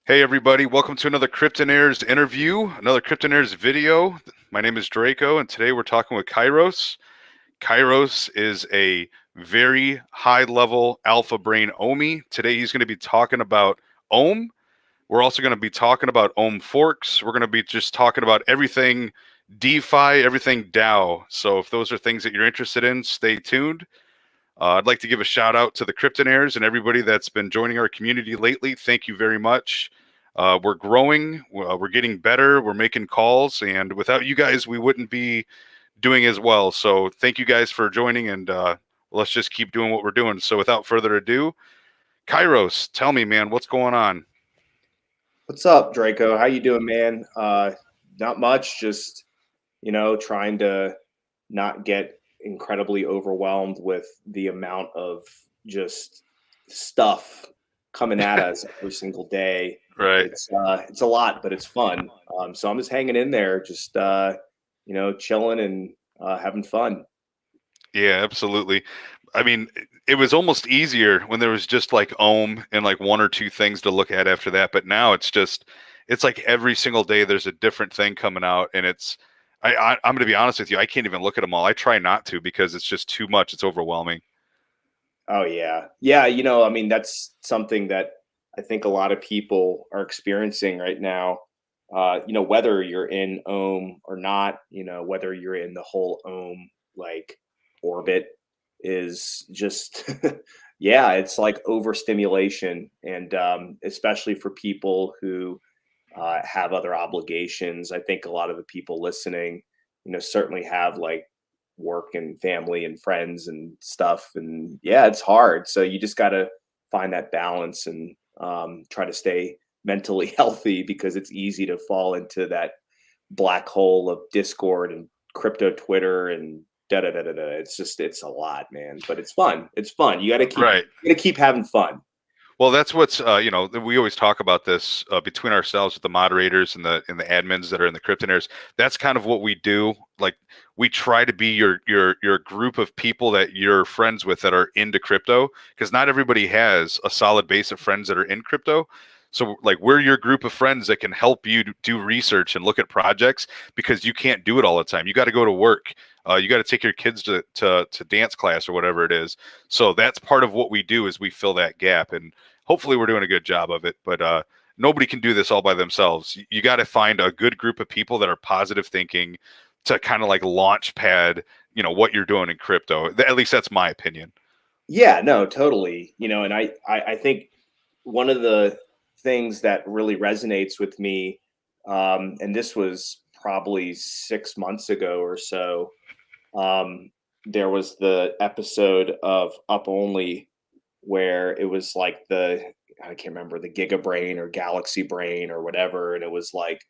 Hey everybody, welcome to another Cryptonairz interview, another Cryptonairz video. My name is Dreko, and today we're talking with Kairos. Kairos is a very high-level alpha brain OMI. Today he's going to be talking about OHM. We're also going to be talking about OHM forks. We're going to be just talking about everything DeFi, everything DAO. So if those are things that you're interested in, stay tuned. I'd like to give a shout out to the Cryptonairz and everybody that's been joining our community lately. Thank you very much. We're growing, we're getting better, we're making calls, and without you guys, we wouldn't be doing as well. So thank you guys for joining, and let's just keep doing what we're doing. So without further ado, Kairos, tell me, man, what's going on? What's up, Dreko? How you doing, man? Not much, just trying to not get incredibly overwhelmed with the amount of just stuff coming at us every single day. Right. It's a lot, but it's fun. So I'm just hanging in there, just chilling and having fun. Yeah, absolutely. I mean, it was almost easier when there was just like OHM and like one or two things to look at after that. But now it's like every single day there's a different thing coming out, and I'm going to be honest with you, I can't even look at them all. I try not to because it's just too much. It's overwhelming. Oh yeah. I mean, that's something that I think a lot of people are experiencing right now. Whether you're in ohm or not, whether you're in the whole ohm like orbit is just yeah, it's like overstimulation, and especially for people who have other obligations. I think a lot of the people listening, certainly have like work and family and friends and stuff, and yeah, it's hard. So you just got to find that balance and try to stay mentally healthy, because it's easy to fall into that black hole of Discord and crypto Twitter and da da da da da. It's a lot, man, but it's fun. It's fun. Right. You got to keep having fun. Well, that's what's we always talk about this between ourselves with the moderators and the admins that are in the Cryptonairz. That's kind of what we do. Like, we try to be your group of people that you're friends with that are into crypto, because not everybody has a solid base of friends that are in crypto. So like, we're your group of friends that can help you do research and look at projects, because you can't do it all the time. You got to go to work. You got to take your kids to dance class or whatever it is. So that's part of what we do, is we fill that gap, and hopefully we're doing a good job of it. But nobody can do this all by themselves. You got to find a good group of people that are positive thinking to kind of like launch pad, what you're doing in crypto. At least that's my opinion. Yeah, no, totally. And I think one of the things that really resonates with me, and this was probably 6 months ago or so, there was the episode of Up Only where it was like I can't remember, the Giga Brain or Galaxy Brain or whatever, and it was like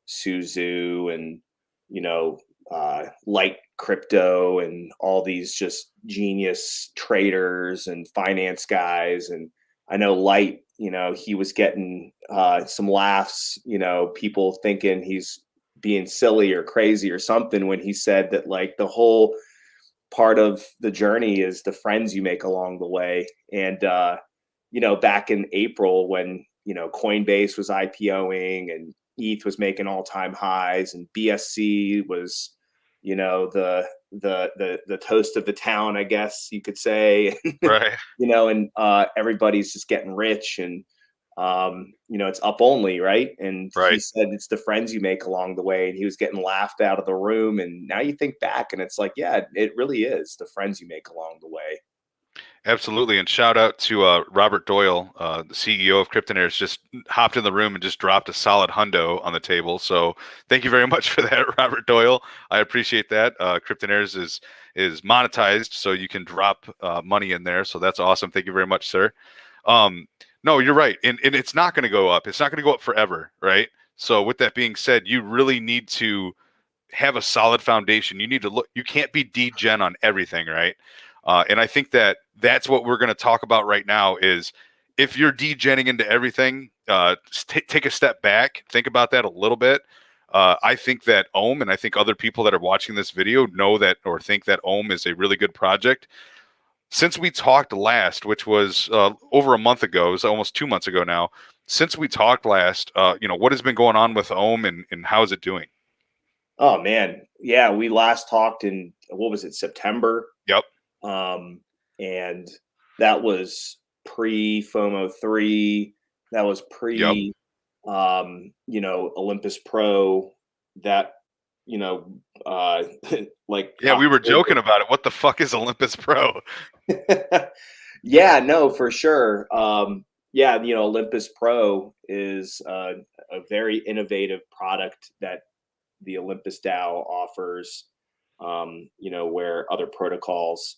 Suzu and Light Crypto and all these just genius traders and finance guys. And I know Light, he was getting some laughs, people thinking he's being silly or crazy or something when he said that like the whole part of the journey is the friends you make along the way. And back in April when Coinbase was IPOing and ETH was making all-time highs and BSC was the toast of the town, I guess you could say. Right. And everybody's just getting rich, and it's up only, right? And he Right. said it's the friends you make along the way, and he was getting laughed out of the room. And now you think back and it's like, yeah, it really is the friends you make along the way. Absolutely. And shout out to Robert Doyle, the CEO of Cryptonairz, just hopped in the room and just dropped a solid hundo on the table. So thank you very much for that, Robert Doyle. I appreciate that. Cryptonairz is monetized, so you can drop money in there. So that's awesome. Thank you very much, sir. No, you're right. And it's not going to go up. It's not going to go up forever, right? So with that being said, you really need to have a solid foundation. You need to look, you can't be degen on everything, right? And I think that's what we're going to talk about right now is, if you're degenning into everything, take a step back, think about that a little bit. I think that OHM, and I think other people that are watching this video know that or think that OHM is a really good project. since we talked last, which was over a month ago, it was almost 2 months ago now. Since we talked last, what has been going on with OHM and how is it doing? Oh man, yeah, we last talked in, what was it, September? Yep. And that was pre FOMO 3. That was Yep. pre Olympus Pro. That like Yeah, we were joking about it. What the fuck is Olympus Pro? Yeah, no, for sure. Yeah, Olympus Pro is a very innovative product that the Olympus DAO offers, where other protocols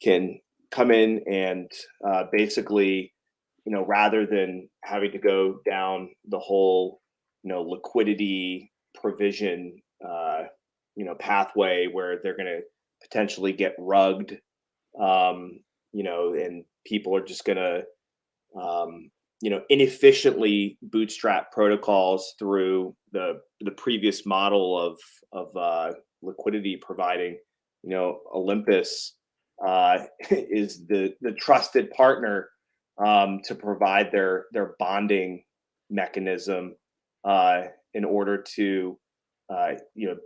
can come in and basically, rather than having to go down the whole, liquidity provision, pathway where they're going to potentially get rugged, and people are just going to, inefficiently bootstrap protocols through the previous model of liquidity providing. Olympus is the trusted partner to provide their bonding mechanism in order to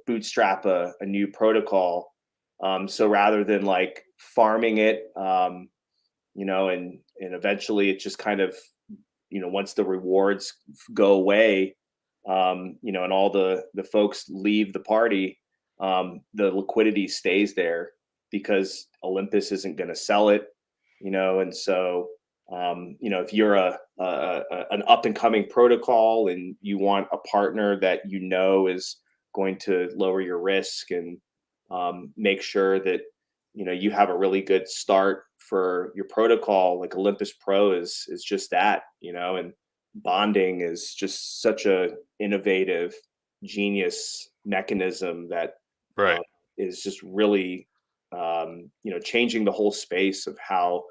bootstrap a new protocol. So rather than like farming it, and eventually it just kind of, once the rewards go away, and all the folks leave the party, the liquidity stays there because Olympus isn't going to sell it, and so if you're an up and coming protocol and you want a partner that is going to lower your risk and make sure that you have a really good start for your protocol, like Olympus Pro is just that, and bonding is just such a innovative, genius mechanism that Right. is just really changing the whole space of how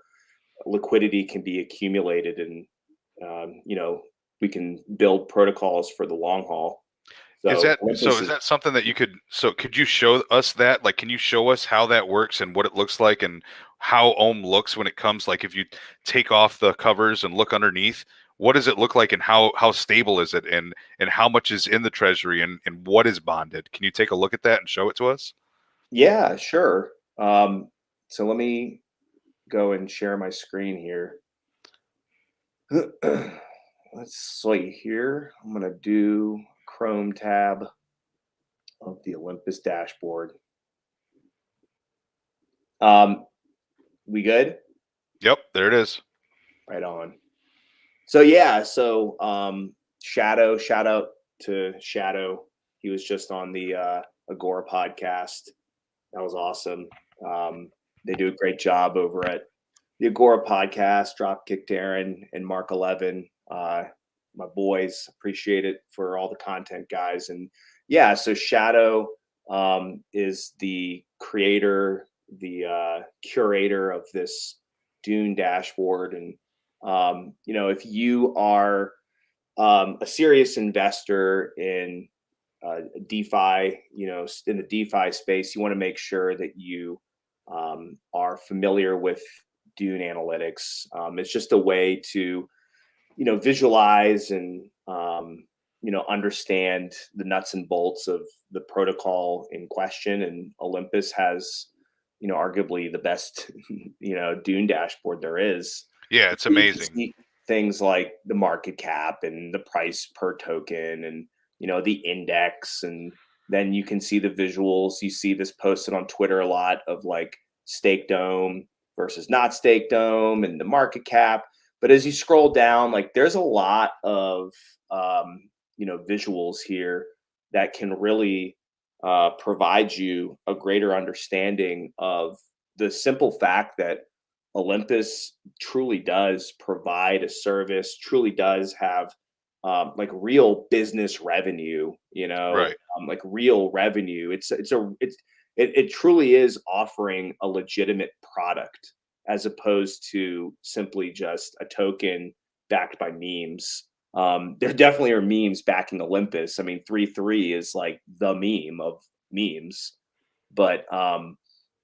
liquidity can be accumulated, and we can build protocols for the long haul. Is So that something that could you show us that? Like, can you show us how that works and what it looks like and how OHM looks when it comes, like if you take off the covers and look underneath, what does it look like and how stable is it and how much is in the treasury and what is bonded? Can you take a look at that and show it to us? Yeah, sure. So let me go and share my screen here. Let's see here. I'm going to do Chrome tab of the Olympus dashboard. We good? Yep, there it is. Right on. So yeah, Shadow, shout out to Shadow. He was just on the Agora podcast. That was awesome. They do a great job over at the Agora podcast. Dropkick Darren and Mark 11, my boys. Appreciate it for all the content, guys. And yeah, so Shadow is the creator, the curator of this Dune dashboard. And if you are a serious investor in DeFi, in the DeFi space, you want to make sure that you are familiar with Dune analytics. It's just a way to, visualize and, understand the nuts and bolts of the protocol in question. And Olympus has, arguably the best, Dune dashboard there is. Yeah, it's amazing. Things like the market cap and the price per token and, the index. And then you can see the visuals. You see this posted on Twitter a lot of like stake dome versus not stake dome and the market cap. But as you scroll down, like there's a lot of, visuals here that can really provide you a greater understanding of the simple fact that Olympus truly does provide a service, truly does have like real business revenue, Right. like real revenue. It truly is offering a legitimate product as opposed to simply just a token backed by memes. There definitely are memes backing Olympus. I mean, 3.3 is like the meme of memes, but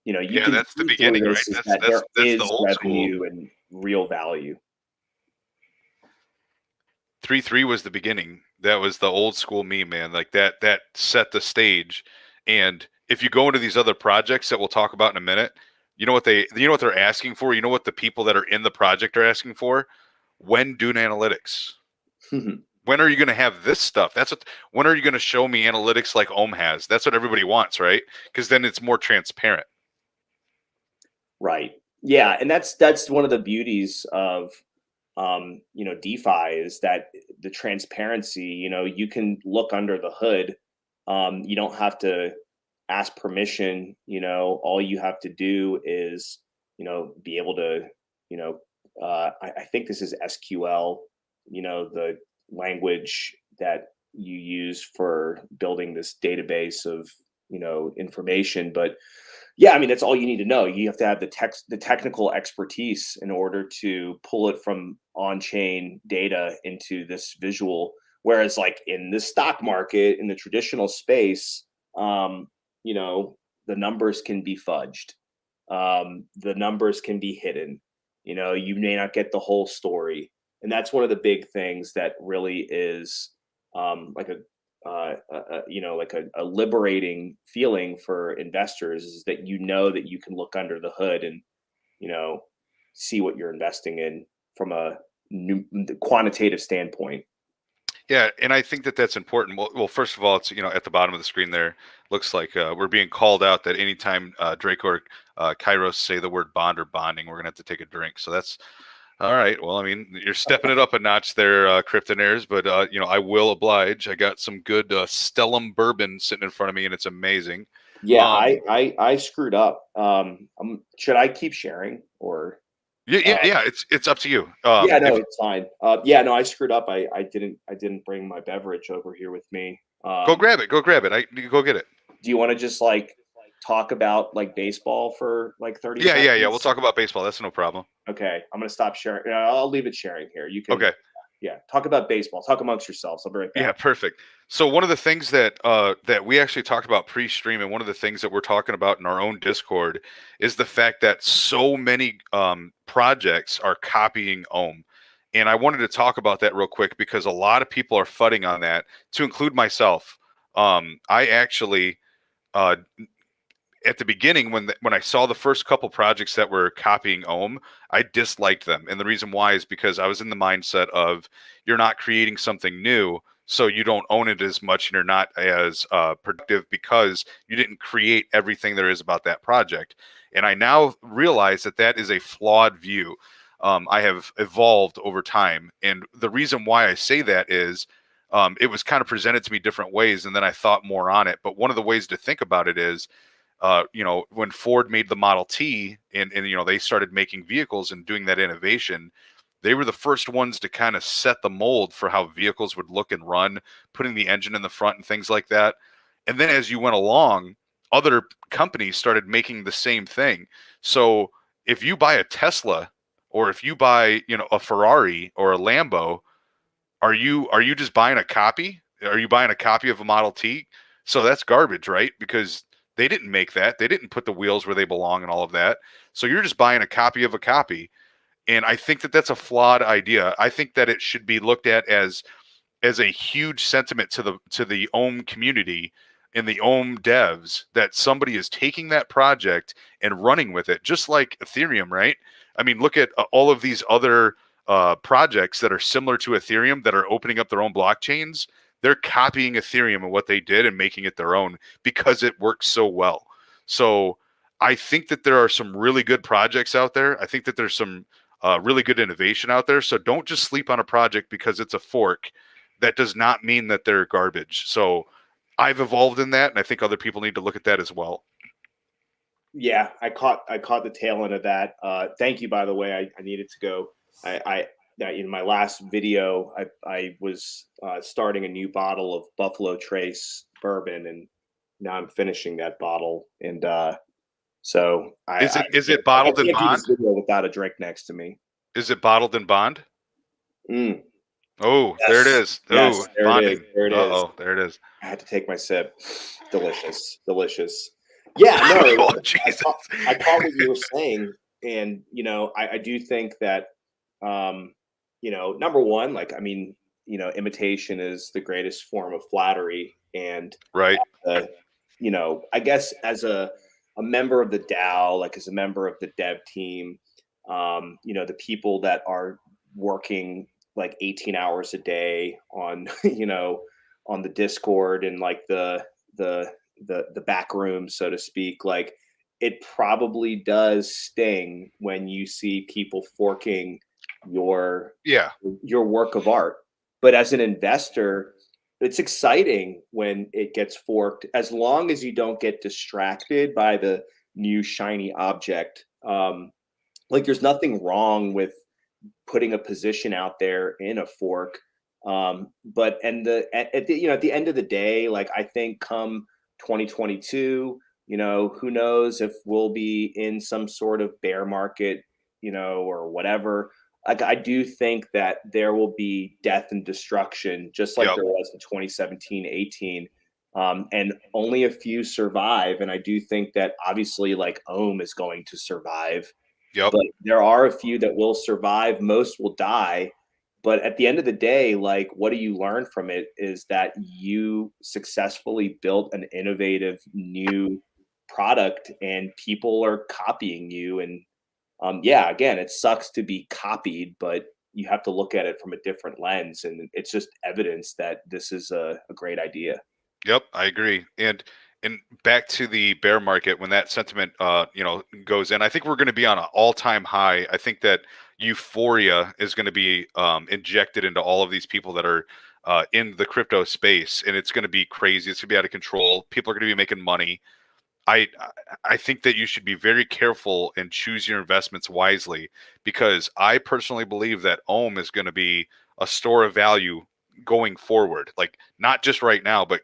You know, you Yeah, can that's the see through beginning, right? this is that there That's the is old school. revenue and real value. 3-3 was the beginning. That was the old school meme, man. Like that set the stage. And if you go into these other projects that we'll talk about in a minute, you know what they're asking for? You know what the people that are in the project are asking for? When Dune Analytics? When are you going to have this stuff? When are you going to show me analytics like OHM has? That's what everybody wants, right? Because then it's more transparent. Right. Yeah, and that's one of the beauties of you know, DeFi is that the transparency. You know, you can look under the hood. You don't have to ask permission. You know, all you have to do is, you know, be able to, you know, I think this is SQL. You know, the language that you use for building this database of, you know, information, but yeah, I mean, that's all you need to know. You have to have the technical expertise in order to pull it from on-chain data into this visual. Whereas, like in the stock market, in the traditional space, you know, the numbers can be fudged. The numbers can be hidden. You know, you may not get the whole story, and that's one of the big things that really is like you know, like a liberating feeling for investors is that you know that you can look under the hood and, you know, see what you're investing in from a quantitative standpoint. Yeah, and I think that that's important. Well, first of all, it's at the bottom of the screen there looks like we're being called out that anytime Drake or Kairos say the word bond or bonding, we're gonna have to take a drink. So that's all right. Well, I mean, you're stepping it up a notch there, Cryptonairz, but I will oblige. I got some good Stellum bourbon sitting in front of me, and it's amazing. Yeah, Um, I screwed up. Should I keep sharing or? yeah, yeah, Uh, yeah. It's up to you. yeah, If no, it's fine. Yeah, no, I screwed up. I didn't bring my beverage over here with me. Go grab it, go grab it. You go get it. Do you want to just like talk about like baseball for like 30 Yeah, yeah, yeah. We'll seconds? talk about baseball. That's no problem. Okay, I'm gonna stop sharing. I'll leave it sharing here. You can, Okay. yeah, talk about baseball. Talk amongst yourselves. I'll be right Yeah, back. perfect. So one of the things that we actually talked about pre-stream, and one of the things that we're talking about in our own Discord, is the fact that so many projects are copying Ohm. And I wanted to talk about that real quick because a lot of people are fudding on that, to include myself. I actually uh, at the beginning when I saw the first couple projects that were copying Ohm, I disliked them. And the reason why is because I was in the mindset of you're not creating something new, so you don't own it as much and you're not as productive because you didn't create everything there is about that project. And I now realize that that is a flawed view. I have evolved over time. And the reason why I say that is it was kind of presented to me different ways, and then I thought more on it. But one of the ways to think about it is when Ford made the Model T and they started making vehicles and doing that innovation, they were the first ones to kind of set the mold for how vehicles would look and run, putting the engine in the front and things like that. And then as you went along, other companies started making the same thing. So if you buy a Tesla or if you buy, a Ferrari or a Lambo, are you just buying a copy? Are you buying a copy of a Model T? So that's garbage, right? Because they didn't make that. They didn't put the wheels where they belong and all of that. So you're just buying a copy of a copy. And I think that that's a flawed idea. I think that it should be looked at as a huge sentiment to the Ohm community and the Ohm devs that somebody is taking that project and running with it, just like Ethereum, right? I mean, look at all of these other projects that are similar to Ethereum that are opening up their own blockchains. They're copying Ethereum and what they did and making it their own because it works so well. So I think that there are some really good projects out there. I think that there's some really good innovation out there. So don't just sleep on a project because it's a fork. That does not mean that they're garbage. So I've evolved in that, and I think other people need to look at that as well. Yeah, I caught the tail end of that. Thank you, by the way. I needed to go. In my last video, I was starting a new bottle of Buffalo Trace bourbon, and now I'm finishing that bottle. And so Is it I bottled in can't do bond? this video without a drink next to me. Is it bottled in bond? Mm, Oh, there it yes, is. yes, Oh, there it is. bonding. There it is. Uh-oh, there it is. I had to take my sip. Delicious, delicious. Yeah, no, Oh, I Jesus. I caught what you were saying, and I do think that number one, like I mean, imitation is the greatest form of flattery, and Right. uh, I guess as a member of the DAO, like as a member of the dev team, the people that are working like 18 hours a day on, on the Discord and like the the back room, so to speak, like it probably does sting when you see people forking your Yeah. your work of art. But as an investor, it's exciting when it gets forked, as long as you don't get distracted by the new shiny object. Like there's nothing wrong with putting a position out there in a fork. But and the at the at the end of the day, like I think come 2022, who knows if we'll be in some sort of bear market, or whatever. Like I do think that there will be death and destruction, just like Yep. there was in 2017, 18. And only a few survive. And I do think that obviously like Ohm is going to survive, Yep. but there are a few that will survive. Most will die. But at the end of the day, like, what do you learn from it is that you successfully built an innovative new product and people are copying you. And yeah, again, it sucks to be copied, but you have to look at it from a different lens. And it's just evidence that this is a great idea. Yep, I agree. And back to the bear market, when that sentiment goes in, I think we're going to be on an all-time high. I think that euphoria is going to be injected into all of these people that are in the crypto space, and it's going to be crazy. It's going to be out of control. People are going to be making money. I I think that you should be very careful and choose your investments wisely, because I personally believe that Ohm is going to be a store of value going forward. Like not just right now, but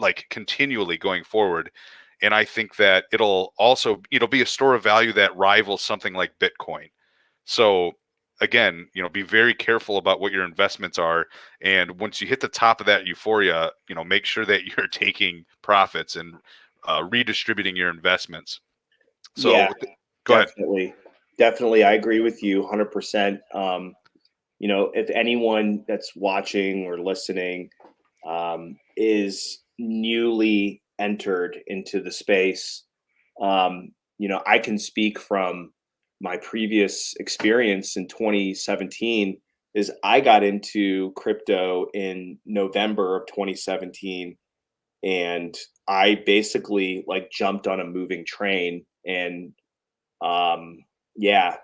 like continually going forward. And I think that it'll be a store of value that rivals something like Bitcoin. So again, be very careful about what your investments are. And once you hit the top of that euphoria, make sure that you're taking profits and redistributing your investments. Yeah, So go ahead. definitely. Definitely. I agree with you 100%. If anyone that's watching or listening is newly entered into the space, I can speak from my previous experience in 2017. Is I got into crypto in November of 2017, and I basically like jumped on a moving train. And yeah,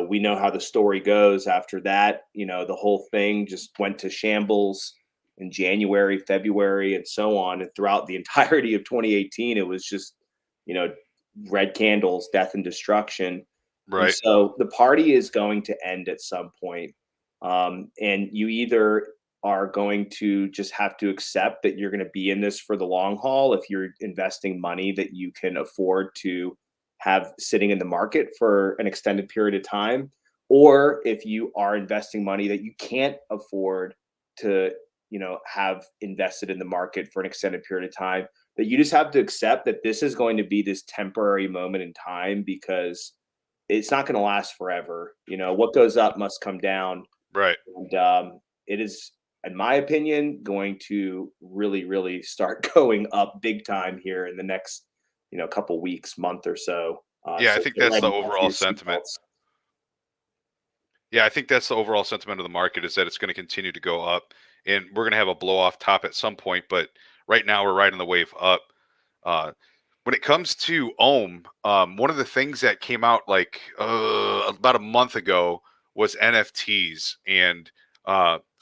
we know how the story goes after that. The whole thing just went to shambles in January, February, and so on. And throughout the entirety of 2018, it was just, you know, red candles, death and destruction. And Right. so the party is going to end at some point. And you either are going to just have to accept that you're going to be in this for the long haul if you're investing money that you can afford to have sitting in the market for an extended period of time, or if you are investing money that you can't afford to have invested in the market for an extended period of time, that you just have to accept that this is going to be this temporary moment in time, because it's not going to last forever. What goes up must come down. Right. And it is, in my opinion, going to really, really start going up big time here in the next, couple weeks, month or so. Yeah, I So think get that's the ready, fasten overall your sentiment. seatbelts. Yeah, I think that's the overall sentiment of the market, is that it's going to continue to go up, and we're going to have a blow off top at some point. But right now, we're riding the wave up. Uh, when it comes to Ohm, one of the things that came out like about a month ago was NFTs, and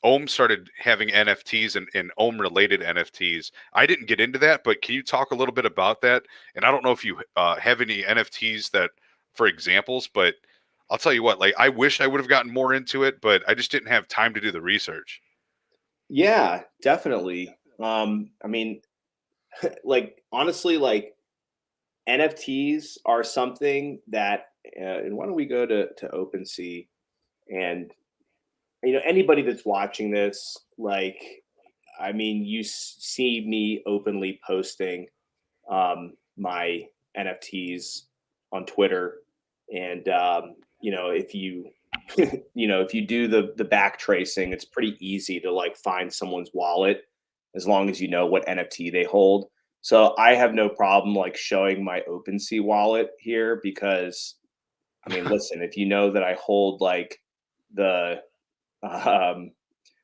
Ohm started having NFTs and Ohm related NFTs. I didn't get into that, but can you talk a little bit about that? And I don't know if you have any NFTs that, for examples, but I'll tell you what, like I wish I would have gotten more into it, but I just didn't have time to do the research. Yeah, definitely. I mean, like honestly, like NFTs are something that, and why don't we go to OpenSea, and anybody that's watching this, like, I mean, you see me openly posting. my NFTs on Twitter. And, if you, if you do the back tracing, it's pretty easy to like find someone's wallet as long as you know what NFT they hold. So I have no problem like showing my OpenC wallet here because, I mean, listen, if you know that I hold like the,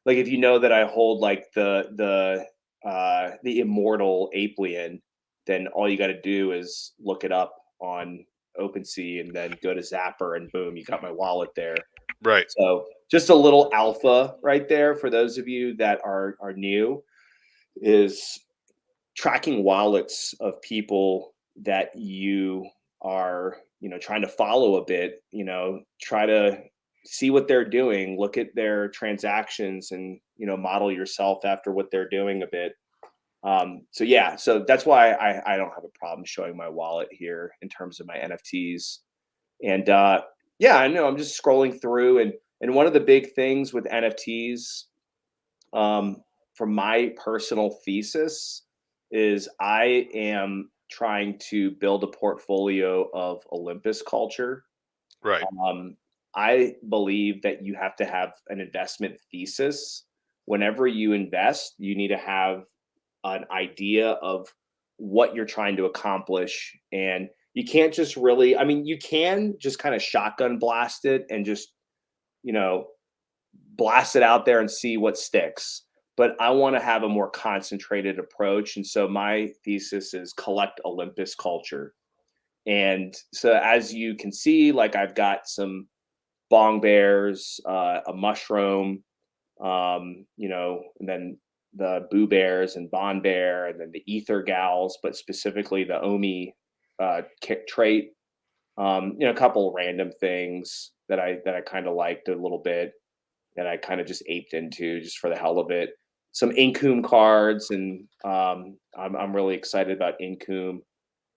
if you know that I hold like the immortal Aplian, then all you got to do is look it up on OpenSea and then go to Zapper and boom, you got my wallet there. Right. So just a little alpha right there for those of you that are new is tracking wallets of people that you are, trying to follow a bit, try to see what they're doing, look at their transactions and, model yourself after what they're doing a bit. So yeah, so that's why I don't have a problem showing my wallet here in terms of my NFTs. And yeah, I know I'm just scrolling through and one of the big things with NFTs, from my personal thesis, is I am trying to build a portfolio of Olympus culture. Right. I believe that you have to have an investment thesis. Whenever you invest, you need to have an idea of what you're trying to accomplish. And you can't just really, I mean, you can just kind of shotgun blast it and just, you know, blast it out there and see what sticks. But I want to have a more concentrated approach. And so my thesis is collect Olympus culture. And so as you can see, like I've got some bong bears, a mushroom, and then the Boo Bears and Bond Bear, and then the Ether Gals, but specifically the Omi trait. A couple random things that I kind of liked a little bit that I kind of just aped into just for the hell of it. Some Incoom cards, and I'm really excited about Incoom.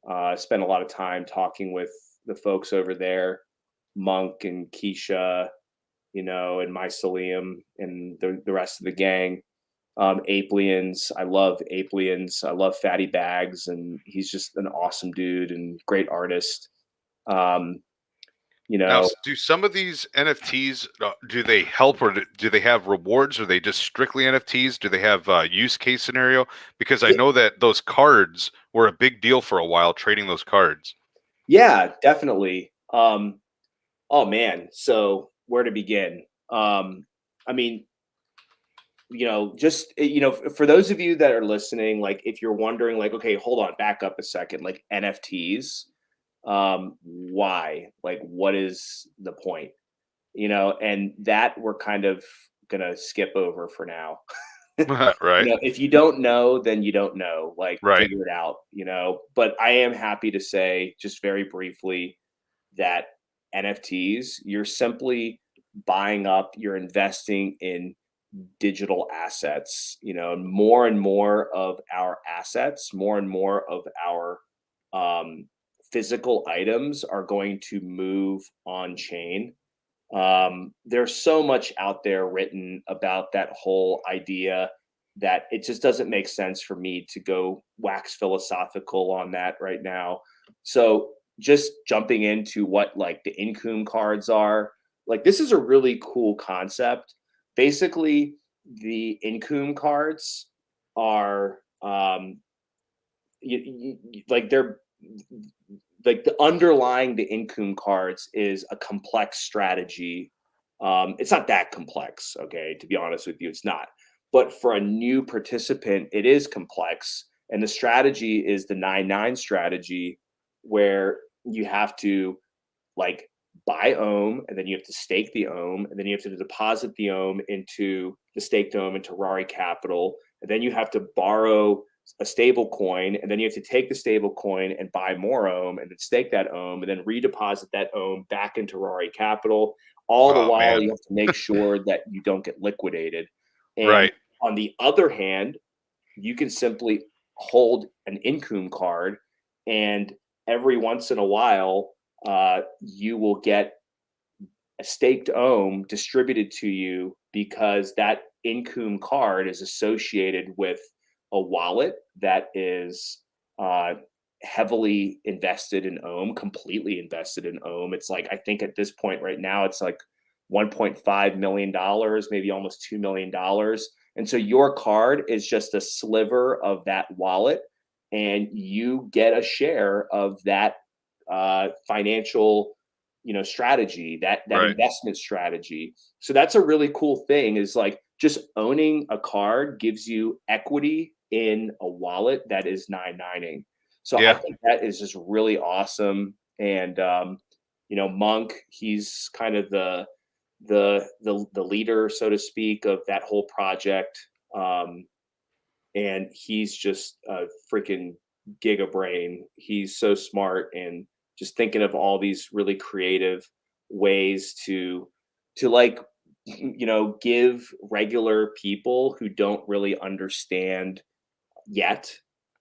I spent a lot of time talking with the folks over there, Monk and Keisha, and Mycelium and the rest of the gang. Aplians, I love Aplians. I love Fatty Bags, and he's just an awesome dude and great artist. Now, do some of these NFTs do they help, or do they have rewards? Or are they just strictly NFTs? Do they have use case scenario? Because I know that those cards were a big deal for a while, trading those cards. Yeah, definitely. Oh man, so where to begin? I mean, for those of you that are listening, like if you're wondering, like, okay, hold on, back up a second, like NFTs, why? Like, what is the point? And that we're kind of gonna skip over for now. Right. If you don't know, then you don't know. Like, Right. figure it out. But I am happy to say, just very briefly, that NFTs, you're simply buying up, you're investing in digital assets. More and more of our assets, more and more of our physical items are going to move on chain. There's so much out there written about that whole idea that it just doesn't make sense for me to go wax philosophical on that right now. So just jumping into what like the Incoom cards are, like this is a really cool concept. Basically, the Incoom cards are like they're like the underlying the Incoom cards is a complex strategy. It's not that complex, okay? To be honest with you, it's not. But for a new participant, it is complex. And the strategy is the 9-9 strategy, where you have to like buy ohm, and then you have to stake the ohm, and then you have to deposit the ohm into the staked ohm into Rari Capital, and then you have to borrow a stable coin, and then you have to take the stable coin and buy more ohm and then stake that ohm and then redeposit that ohm back into Rari Capital. All the while, Man. you have to make sure that you don't get liquidated. And Right. on the other hand, you can simply hold an Incoom card, and every once in a while, you will get a staked ohm distributed to you because that Incoom card is associated with a wallet that is heavily invested in Ohm, completely invested in Ohm. It's like, I think at this point right now, it's like $1.5 million, maybe almost $2 million. And so your card is just a sliver of that wallet, and you get a share of that financial, strategy, that Right. investment strategy. So that's a really cool thing, is like just owning a card gives you equity in a wallet that is 999ing. So I Yeah. think that is just really awesome. And Monk, he's kind of the leader, so to speak, of that whole project. And he's just a freaking giga brain. He's so smart, and just thinking of all these really creative ways to like give regular people who don't really understand yet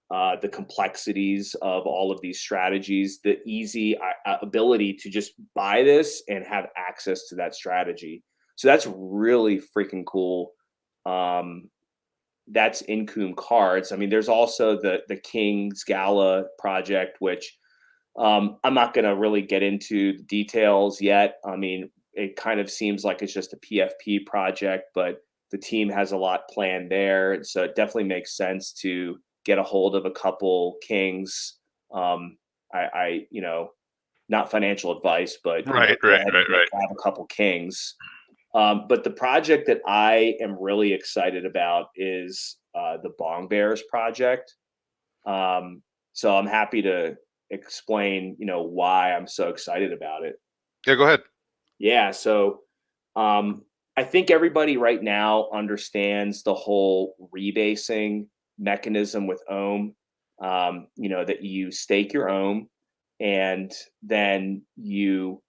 the complexities of all of these strategies, the easy ability to just buy this and have access to that strategy. So that's really freaking cool. That's Income Cards. I mean, there's also the King's Gala project, which I'm not going to really get into the details yet. I mean, it kind of seems like it's just a PFP project, but the team has a lot planned there. And so it definitely makes sense to get a hold of a couple Kings. Not financial advice, but Right. go ahead and grab a couple Kings. But the project that I am really excited about is the Bong Bears project. So I'm happy to explain, why I'm so excited about it. Yeah, go ahead. Yeah, so I think everybody right now understands the whole rebasing mechanism with Ohm. That you stake your Ohm, and then you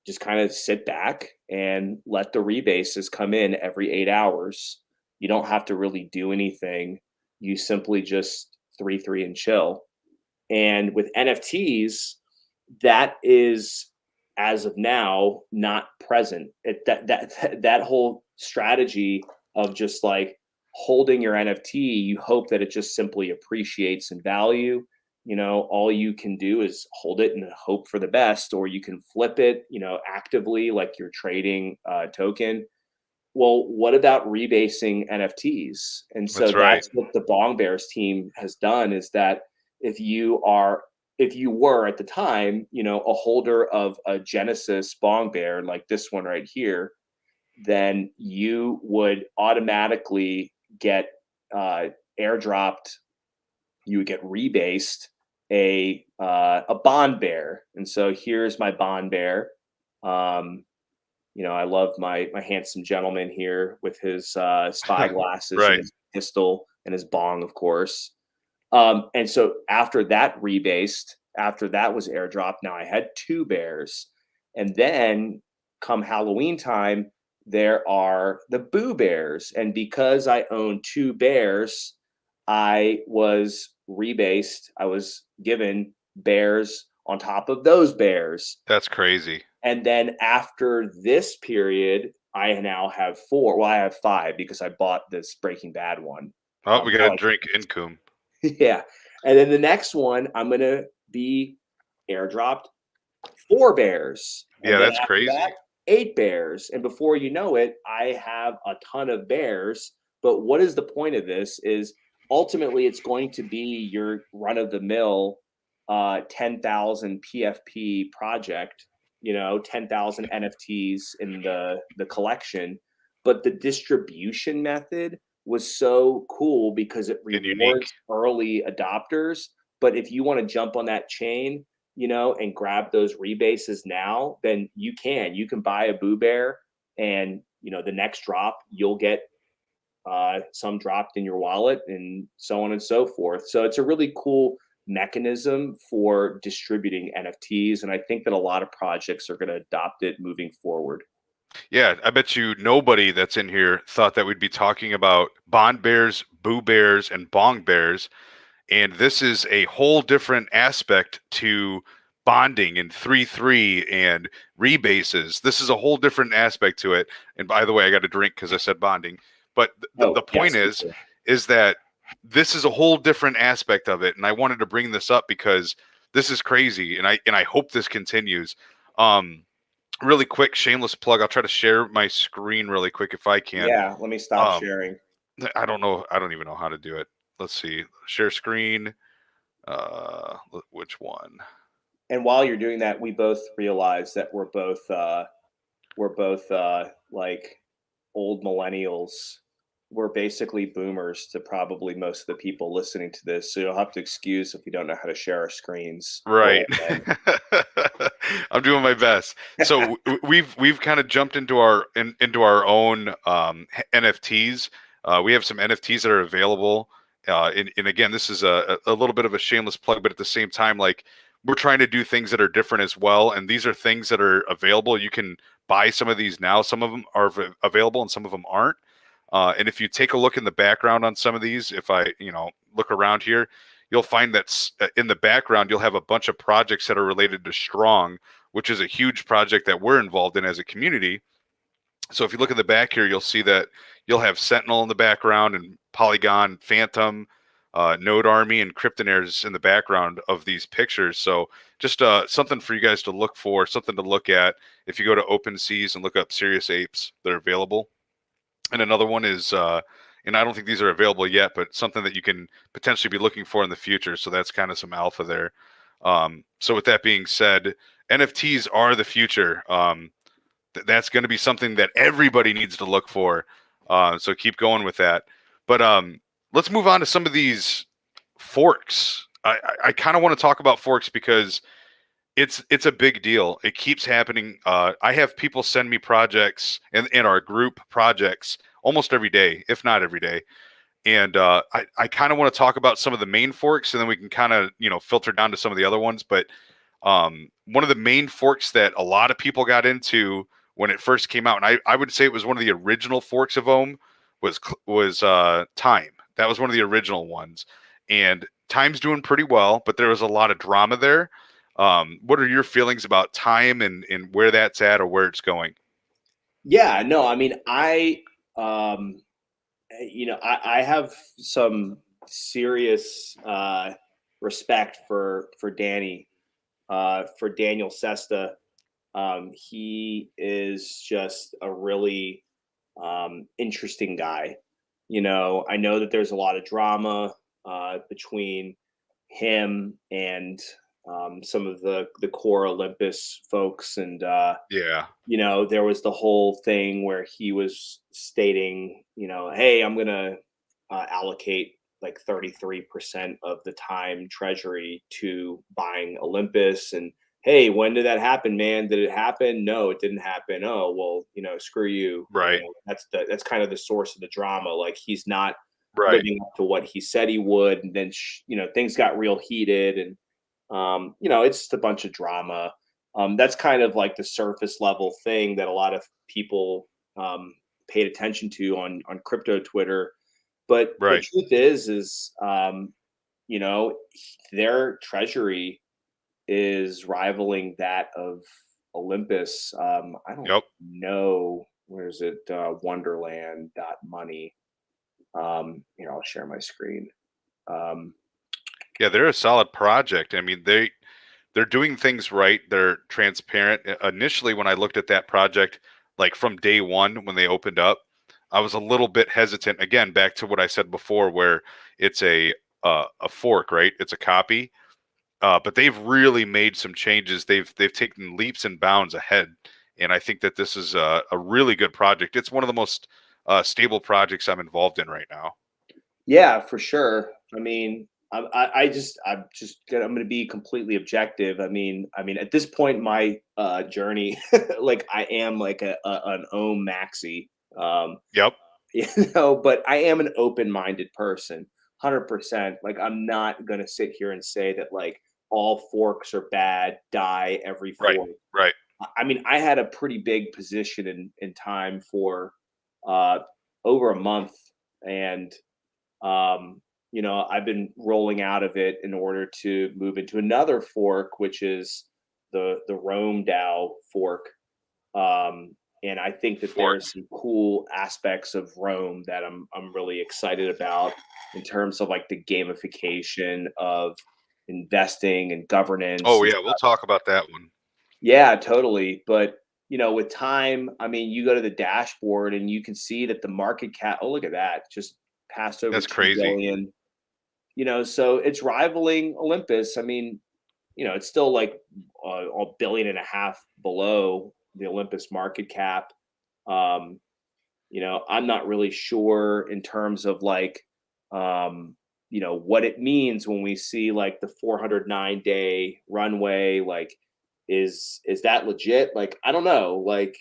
just kind of sit back and let the rebases come in every 8 hours. You don't have to really do anything. You simply just 3 and chill. And with NFTs, that is, as of now, not present. That whole strategy of just like holding your NFT, you hope that it just simply appreciates in value. All you can do is hold it and hope for the best, or you can flip it, actively, like you're trading a token. Well, what about rebasing NFTs? And so That's right. that's what the Bong Bears team has done, is that if you were at the time, a holder of a Genesis Bong Bear like this one right here, then you would automatically get airdropped. You would get rebased a Bond Bear. And so here's my Bond Bear. I love my handsome gentleman here with his spy glasses Right. and his pistol and his bong, of course. And so after that rebased, after that was airdropped, now I had 2 bears. And then come Halloween time, there are the Boo Bears. And because I own 2 bears, I was rebased. I was given bears on top of those bears. That's crazy. And then after this period, I now have 4. Well, I have 5 because I bought this Breaking Bad one. Oh, we got to drink Income. Yeah. And then the next one, I'm going to be airdropped 4 bears. And Yeah, then that's crazy. That, 8 bears. And before you know it, I have a ton of bears. But what is the point of this is ultimately it's going to be your run-of-the-mill 10,000 PFP project, 10,000 NFTs in the collection. But the distribution method was so cool because it rewards early adopters. But if you want to jump on that chain, and grab those rebases now, then you can buy a Boo Bear, and the next drop you'll get some dropped in your wallet, and so on and so forth. So it's a really cool mechanism for distributing NFTs, and I think that a lot of projects are going to adopt it moving forward. Yeah, I bet you nobody that's in here thought that we'd be talking about Bond Bears, Boo Bears, and Bong Bears. And this is a whole different aspect to bonding and 3-3 and rebases. This is a whole different aspect to it. And by the way, I got a drink because I said bonding. But the point is that this is a whole different aspect of it, and I wanted to bring this up because this is crazy, and I hope this continues. Really quick, shameless plug. I'll try to share my screen really quick if I can. Yeah, let me stop sharing. I don't know. I don't even know how to do it. Let's see. Share screen. Which one? And while you're doing that, we both realize that we're both like old millennials. We're basically boomers to probably most of the people listening to this. So you'll have to excuse if we don't know how to share our screens. Right. I'm doing my best. So we've kind of jumped into into our own NFTs. We have some NFTs that are available. And again, this is a little bit of a shameless plug, but at the same time, like, we're trying to do things that are different as well. And these are things that are available. You can buy some of these now. Some of them are available and some of them aren't. And if you take a look in the background on some of these, if I, look around here, you'll find that in the background, you'll have a bunch of projects that are related to Strong, which is a huge project that we're involved in as a community. So if you look at the back here, you'll see that you'll have Sentinel in the background and Polygon, Phantom, Node Army, and Cryptonairz in the background of these pictures. So just something for you guys to look for, something to look at. If you go to OpenC's and look up Serious Apes, they're available. And another one is, and I don't think these are available yet, but something that you can potentially be looking for in the future. So that's kind of some alpha there. So with that being said, NFTs are the future. That's going to be something that everybody needs to look for. So keep going with that. But let's move on to some of these forks. I kind of want to talk about forks because it's a big deal. It keeps happening. I have people send me projects in our group projects almost every day, if not every day. And I kind of want to talk about some of the main forks, and then we can kind of filter down to some of the other ones. But one of the main forks that a lot of people got into when it first came out, and I would say it was one of the original forks of Ohm, was Time. That was one of the original ones, and Time's doing pretty well, but there was a lot of drama there. What are your feelings about Time and where that's at or where it's going? Yeah, no, I mean, I have some serious respect for Danny, for Daniel Sesta. He is just a really interesting guy. I know that there's a lot of drama between him and some of the core Olympus folks, and Yeah, there was the whole thing where he was stating, hey, I'm gonna allocate like 33% of the time treasury to buying Olympus. And hey, when did that happen, man? Did it happen? No, it didn't happen. Oh, well, screw you. right, That's kind of the source of the drama. Like, he's not right, living up to what he said he would. And then, things got real heated, and, it's just a bunch of drama. That's kind of like the surface level thing that a lot of people paid attention to on crypto Twitter. But the right. truth is, you know, their treasury is rivaling that of Olympus. I don't Yep. know, where is it? Wonderland money. Here, I'll share my screen. Um, Yeah, they're a solid project. I mean, they're doing things right. They're transparent. Initially, when I looked at that project, like from day one when they opened up, I was a little bit hesitant. Again, back to what I said before, where it's a fork, right? It's a copy. But they've really made some changes. They've taken leaps and bounds ahead, and I think that this is a really good project. It's one of the most stable projects I'm involved in right now. Yeah, for sure. I mean, I'm going to be completely objective. I mean, at this point in my journey, like, I am like an ohm maxi, Yep. but I am an open-minded person, 100%. Like, I'm not going to sit here and say that like all forks are bad, die every Right. fork. Right. I mean, I had a pretty big position in time for uh, over a month, and I've been rolling out of it in order to move into another fork, which is the Rome DAO fork. Um, And I think that Fork. there's some cool aspects of Rome that I'm really excited about in terms of like the gamification of investing and governance. Oh yeah, we'll talk about that one. Yeah, totally. But with time, I mean, you go to the dashboard and you can see that the market cap. Oh, look at that! Just passed over That's 2 crazy. billion. So it's rivaling Olympus. I mean, it's still like a billion and a half below the Olympus market cap. Um, I'm not really sure in terms of like, what it means when we see like the 409-day runway. Like, is that legit? Like, I don't know. Like,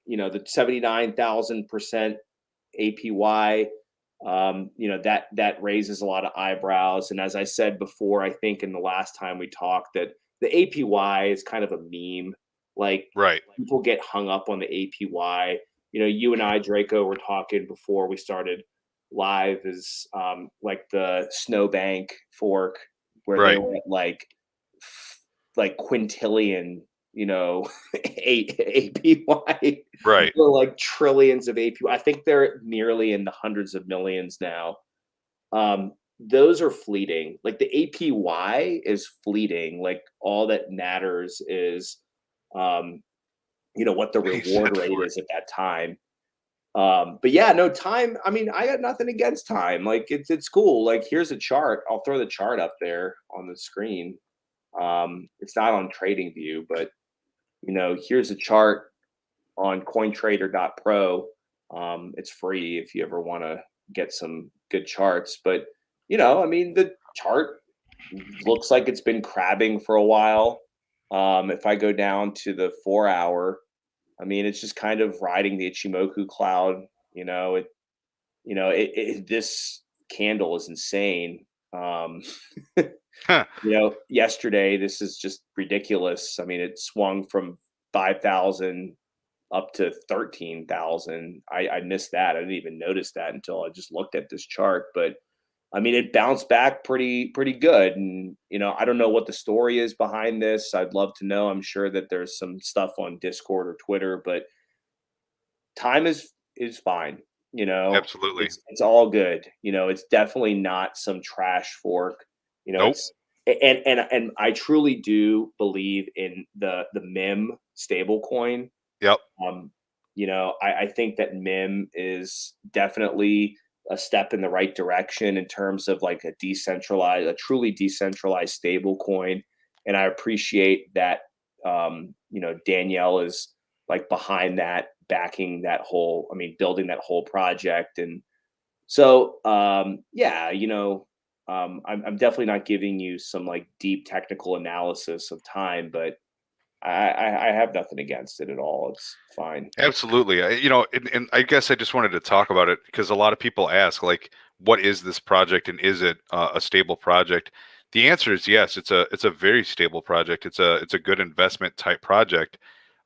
the 79,000% APY. That raises a lot of eyebrows. And as I said before, I think in the last time we talked, that the APY is kind of a meme. Like, Right. people get hung up on the APY. You and I, Dreko, were talking before we started live, is like the Snowbank fork where they Right. were at like quintillion, APY, Right. or like trillions of APY. I think they're nearly in the hundreds of millions now. Those are fleeting. Like, the APY is fleeting. Like, all that matters is, what the He reward said rate fork. is at that time. But yeah, no, time. I mean, I got nothing against time. Like, it's cool. Like, here's a chart. I'll throw the chart up there on the screen. It's not on TradingView, but here's a chart on CoinTrader.pro. It's free if you ever want to get some good charts. But I mean, the chart looks like it's been crabbing for a while. If I go down to the 4 hour, I mean, it's just kind of riding the Ichimoku cloud. This candle is insane. Um, Huh. Yesterday, this is just ridiculous. I mean, it swung from 5,000 up to 13,000. I missed that. I didn't even notice that until I just looked at this chart. But I mean, it bounced back pretty good. And I don't know what the story is behind this. I'd love to know. I'm sure that there's some stuff on Discord or Twitter, but time is fine. Absolutely. It's all good. It's definitely not some trash fork. Nope. It's and I truly do believe in the MIM stable coin. Yep. I think that MIM is definitely a step in the right direction in terms of like a truly decentralized stable coin. And I appreciate that, Danielle is like behind that, backing that whole, I mean, building that whole project. And so, yeah, I'm definitely not giving you some like deep technical analysis of time, but I have nothing against it at all. It's fine. Absolutely. And I guess I just wanted to talk about it because a lot of people ask, like, what is this project and is it a stable project? The answer is yes. It's a very stable project. It's a good investment type project.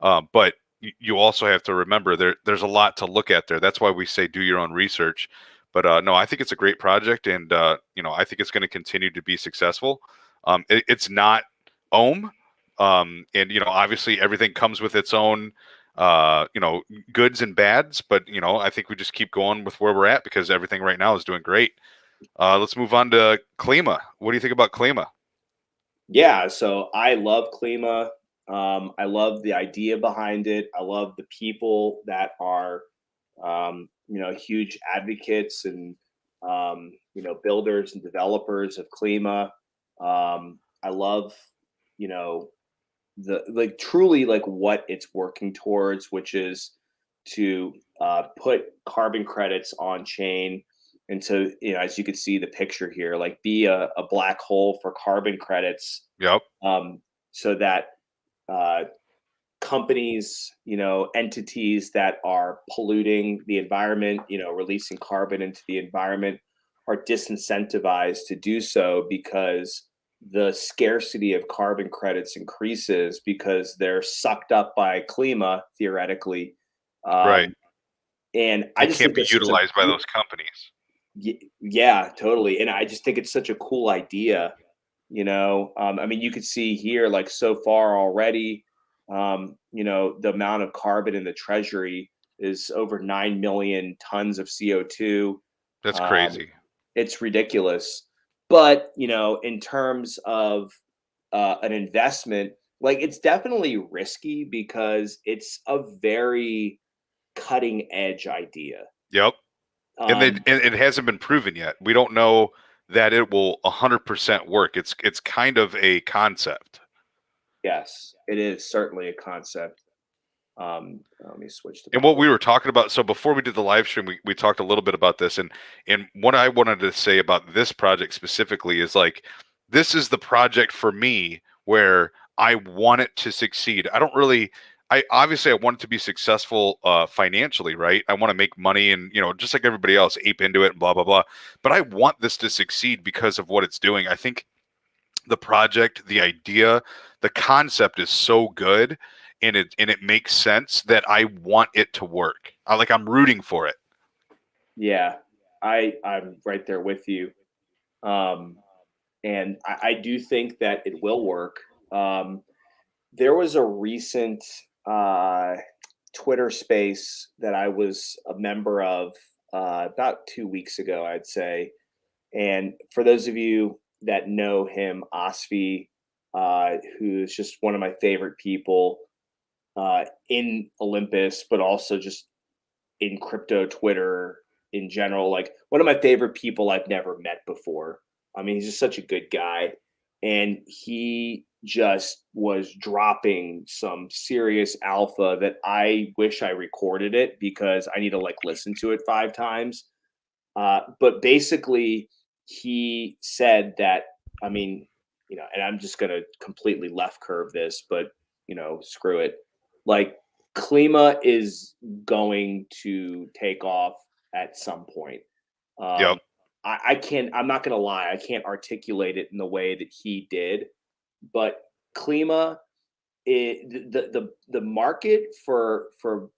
But you also have to remember there's a lot to look at there. That's why we say do your own research. But no, I think it's a great project, and I think it's going to continue to be successful. It's not Ohm, and obviously everything comes with its own goods and bads, but I think we just keep going with where we're at because everything right now is doing great. Let's move on to KLIMA. What do you think about KLIMA? Yeah, so I love KLIMA. I love the idea behind it. I love the people that are, huge advocates and, builders and developers of KLIMA. I love, you know, the like truly like what it's working towards, which is to put carbon credits on chain, and to as you can see the picture here, like be a black hole for carbon credits, Yep. so that uh, companies, entities that are polluting the environment, releasing carbon into the environment, are disincentivized to do so because the scarcity of carbon credits increases because they're sucked up by KLIMA theoretically. Right. Um, and I They just can't think be it's such a utilized by cool, those companies. yeah, totally. And I just think it's such a cool idea. I mean, you could see here, like so far already, The amount of carbon in the treasury is over 9 million tons of CO2. That's Um, crazy. it's ridiculous. But, in terms of an investment, like it's definitely risky because it's a very cutting edge idea. Yep. And Um, it hasn't been proven yet. We don't know that it will 100% work. It's kind of a concept. yes, it is certainly a concept. Let me switch to And what power. we were talking about, so before we did the live stream, we talked a little bit about this, and what I wanted to say about this project specifically is like, this is the project for me where I want it to succeed. I don't really, I obviously I want it to be successful financially, right? I want to make money and just like everybody else, ape into it and blah blah blah. But I want this to succeed because of what it's doing. I think the project, the idea, the concept is so good and it makes sense that I want it to work. I'm rooting for it. Yeah, I'm right there with you. Um, and I do think that it will work. There was a recent Twitter space that I was a member of about 2 weeks ago, I'd say. And for those of you that know him, Osvi, who's just one of my favorite people in Olympus, but also just in crypto Twitter in general, like one of my favorite people I've never met before. I mean, he's just such a good guy. And he just was dropping some serious alpha that I wish I recorded it because I need to like listen to it 5 times. But basically, he said that, I mean, and I'm just going to completely left curve this, but, screw it. Like, KLIMA is going to take off at some point. Yep. Um, I'm not going to lie, I can't articulate it in the way that he did, but KLIMA, the market for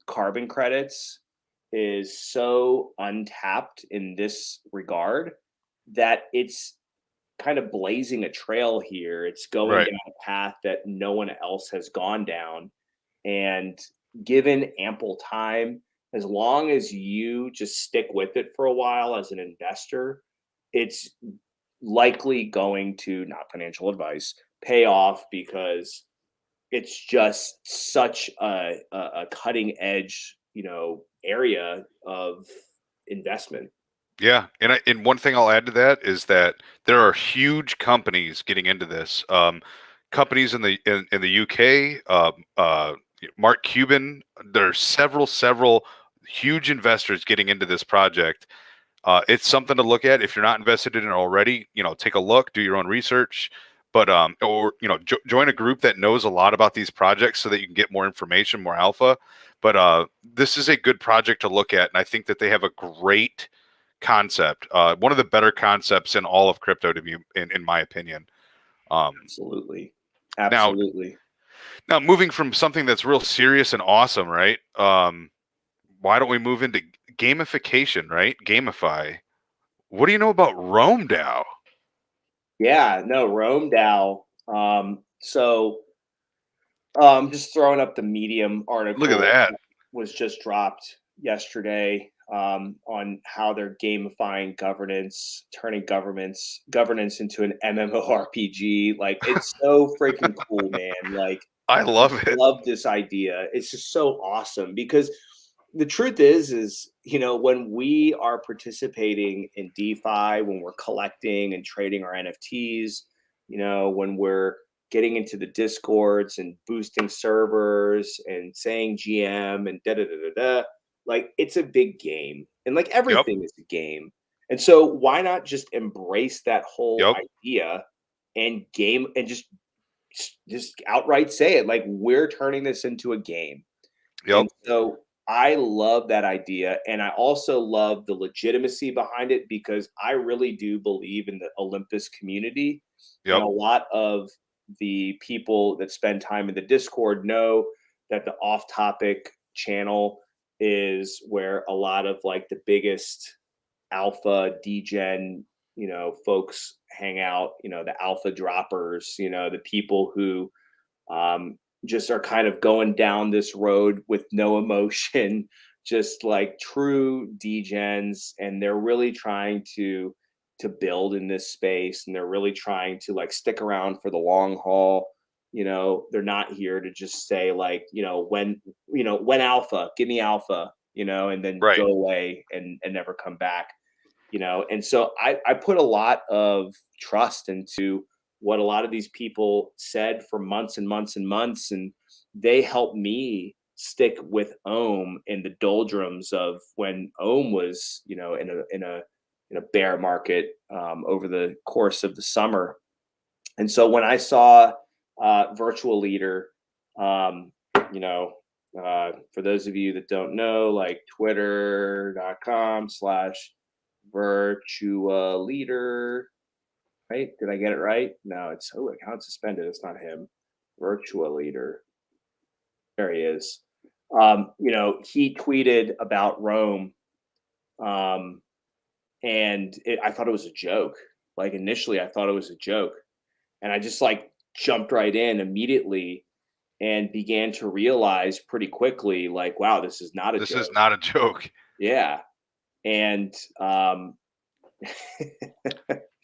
carbon credits is so untapped in this regard that it's kind of blazing a trail here. It's going Right. down a path that no one else has gone down. And given ample time, as long as you just stick with it for a while as an investor, it's likely going to, not financial advice, pay off because it's just such a cutting edge, area of investment. Yeah. And one thing I'll add to that is that there are huge companies getting into this. Companies in the UK, Mark Cuban. There are several huge investors getting into this project. It's something to look at if you're not invested in it already. Take a look, do your own research, but or join a group that knows a lot about these projects so that you can get more information, more alpha. But this is a good project to look at, and I think that they have a great concept. One of the better concepts in all of crypto, to be in my opinion. Um, Absolutely. now, Absolutely. now moving from something that's real serious and awesome, right? Why don't we move into gamification, right? Gamify. What do you know about Rome DAO? Yeah, no, Rome DAO. Just throwing up the Medium Look at article that. that was just dropped yesterday on how they're gamifying governance, turning governance into an MMORPG. Like it's so freaking cool, man. Like I I love it. love this idea. It's just so awesome because the truth is, when we are participating in DeFi, when we're collecting and trading our NFTs, when we're getting into the discords and boosting servers and saying GM and da da da da da, like it's a big game, and like Yep. everything is a game. And so why not just embrace that whole Yep. idea and game and just outright say it like we're turning this into a game. Yep. And so I love that idea. And I also love the legitimacy behind it because I really do believe in the Olympus community. And Yep. a lot of the people that spend time in the Discord know that the off topic channel is where a lot of like the biggest alpha degen folks hang out, the alpha droppers, the people who just are kind of going down this road with no emotion, just like true degens, and they're really trying to build in this space, and they're really trying to like stick around for the long haul. They're not here to just say like, when alpha, give me alpha, and then Right. go away and never come back. And so I put a lot of trust into what a lot of these people said for months and months and months, and they helped me stick with ohm in the doldrums of when ohm was in a bear market over the course of the summer. And so when I saw virtual leader, for those of you that don't know, like twitter.com/virtua leader, right? Did I get it right? No, it's account suspended. It's not him. Virtua leader. There he is. He tweeted about Rome, and I thought it was a joke. Like initially, I thought it was a joke, and I just like jumped right in immediately and began to realize pretty quickly, like, wow, this is not a This joke. is not a joke. Yeah. And